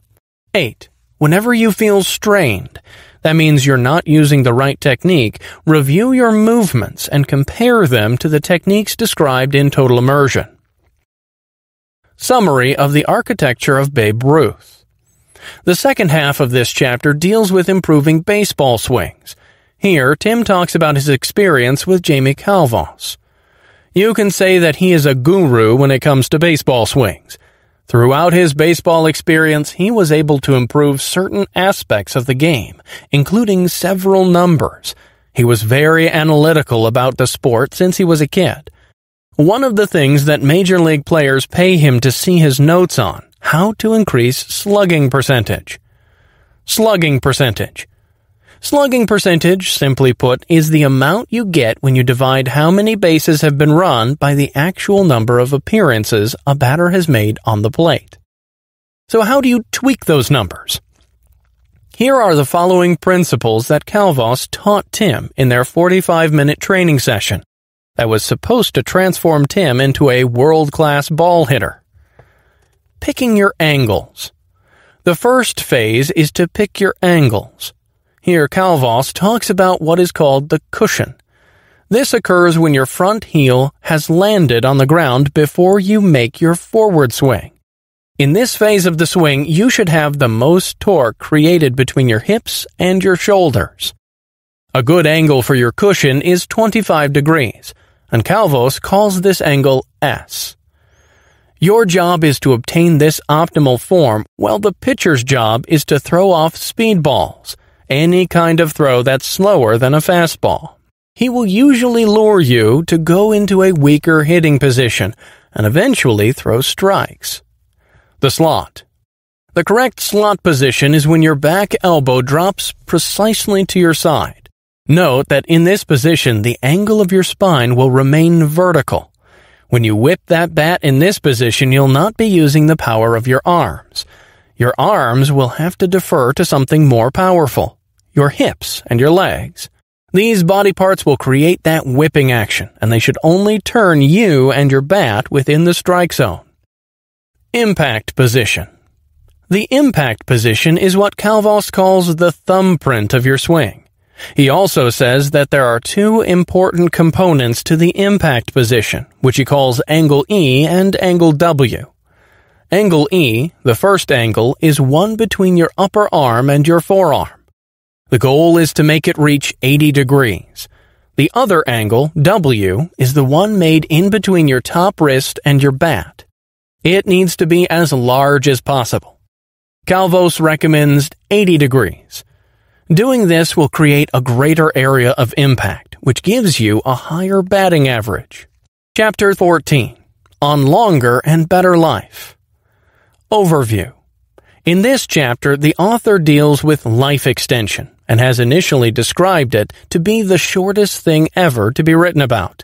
8. Whenever you feel strained, that means you're not using the right technique, review your movements and compare them to the techniques described in Total Immersion. Summary of the architecture of Babe Ruth. The second half of this chapter deals with improving baseball swings. Here, Tim talks about his experience with Jamie Calvas. You can say that he is a guru when it comes to baseball swings. Throughout his baseball experience, he was able to improve certain aspects of the game, including several numbers. He was very analytical about the sport since he was a kid. One of the things that major league players pay him to see his notes on, how to increase slugging percentage. Slugging percentage. Slugging percentage, simply put, is the amount you get when you divide how many bases have been run by the actual number of appearances a batter has made on the plate. So how do you tweak those numbers? Here are the following principles that Calvas taught Tim in their 45-minute training session that was supposed to transform Tim into a world-class ball hitter. Picking your angles. The first phase is to pick your angles. Here Calvas talks about what is called the cushion. This occurs when your front heel has landed on the ground before you make your forward swing. In this phase of the swing, you should have the most torque created between your hips and your shoulders. A good angle for your cushion is 25 degrees, and Calvas calls this angle S. Your job is to obtain this optimal form, while the pitcher's job is to throw off speed balls, any kind of throw that's slower than a fastball. He will usually lure you to go into a weaker hitting position and eventually throw strikes. The slot. The correct slot position is when your back elbow drops precisely to your side. Note that in this position, the angle of your spine will remain vertical. When you whip that bat in this position, you'll not be using the power of your arms. Your arms will have to defer to something more powerful, your hips and your legs. These body parts will create that whipping action, and they should only turn you and your bat within the strike zone. Impact position. The impact position is what Calvos calls the thumbprint of your swing. He also says that there are two important components to the impact position, which he calls angle E and angle W. Angle E, the first angle, is one between your upper arm and your forearm. The goal is to make it reach 80 degrees. The other angle, W, is the one made in between your top wrist and your bat. It needs to be as large as possible. Calvos recommends 80 degrees. Doing this will create a greater area of impact, which gives you a higher batting average. Chapter 14. On Longer and Better Life. Overview. In this chapter, the author deals with life extension and has initially described it to be the shortest thing ever to be written about.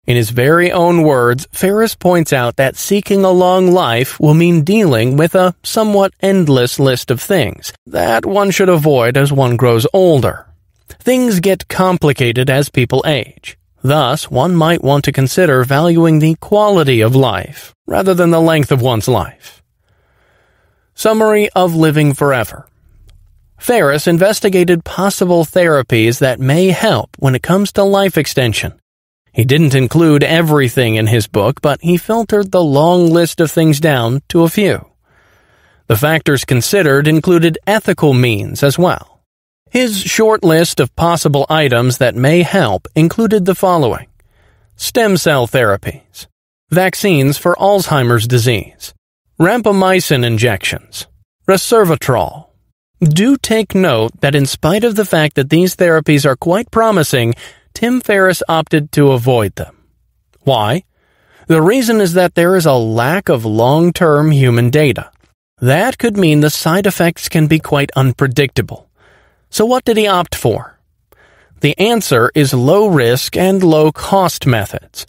In his very own words, Ferriss points out that seeking a long life will mean dealing with a somewhat endless list of things that one should avoid as one grows older. Things get complicated as people age. Thus, one might want to consider valuing the quality of life rather than the length of one's life. Summary of Living Forever. Ferriss investigated possible therapies that may help when it comes to life extension. He didn't include everything in his book, but he filtered the long list of things down to a few. The factors considered included ethical means as well. His short list of possible items that may help included the following: stem cell therapies, vaccines for Alzheimer's disease, rapamycin injections, resveratrol. Do take note that in spite of the fact that these therapies are quite promising, Tim Ferriss opted to avoid them. Why? The reason is that there is a lack of long-term human data. That could mean the side effects can be quite unpredictable. So what did he opt for? The answer is low-risk and low-cost methods.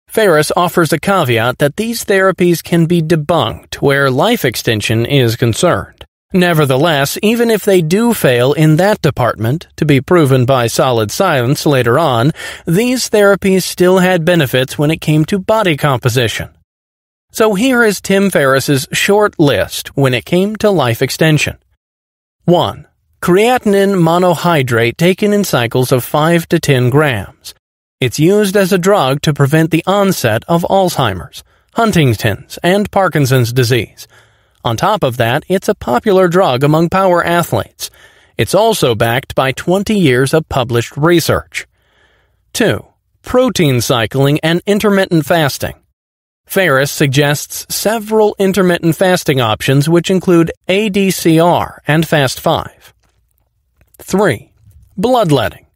Ferriss offers a caveat that these therapies can be debunked where life extension is concerned. Nevertheless, even if they do fail in that department, to be proven by solid science later on, these therapies still had benefits when it came to body composition. So here is Tim Ferriss's short list when it came to life extension. 1. Creatinine monohydrate taken in cycles of 5 to 10 grams. It's used as a drug to prevent the onset of Alzheimer's, Huntington's, and Parkinson's disease. On top of that, it's a popular drug among power athletes. It's also backed by 20 years of published research. 2. Protein cycling and intermittent fasting. Ferriss suggests several intermittent fasting options which include ADCR and Fast 5. 3. Bloodletting.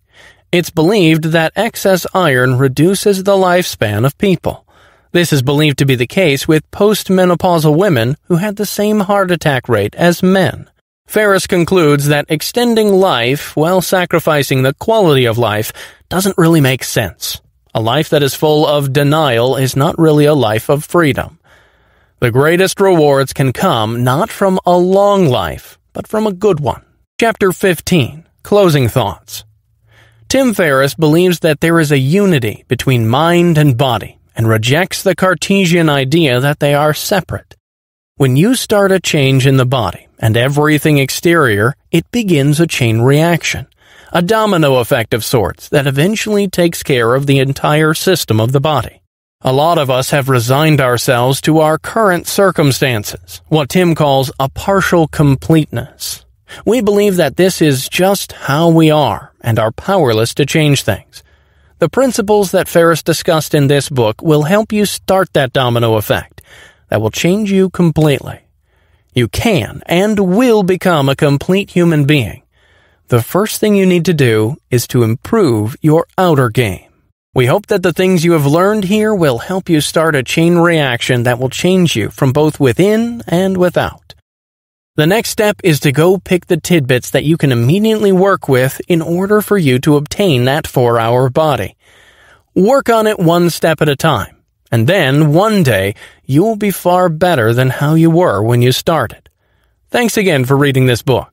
It's believed that excess iron reduces the lifespan of people. This is believed to be the case with postmenopausal women who had the same heart attack rate as men. Ferriss concludes that extending life while sacrificing the quality of life doesn't really make sense. A life that is full of denial is not really a life of freedom. The greatest rewards can come not from a long life, but from a good one. Chapter 15. Closing Thoughts. Tim Ferriss believes that there is a unity between mind and body, and rejects the Cartesian idea that they are separate. When you start a change in the body and everything exterior, it begins a chain reaction, a domino effect of sorts that eventually takes care of the entire system of the body. A lot of us have resigned ourselves to our current circumstances, what Tim calls a partial completeness. We believe that this is just how we are and are powerless to change things. The principles that Ferriss discussed in this book will help you start that domino effect that will change you completely. You can and will become a complete human being. The first thing you need to do is to improve your outer game. We hope that the things you have learned here will help you start a chain reaction that will change you from both within and without. The next step is to go pick the tidbits that you can immediately work with in order for you to obtain that 4-hour body. Work on it one step at a time, and then one day you will be far better than how you were when you started. Thanks again for reading this book.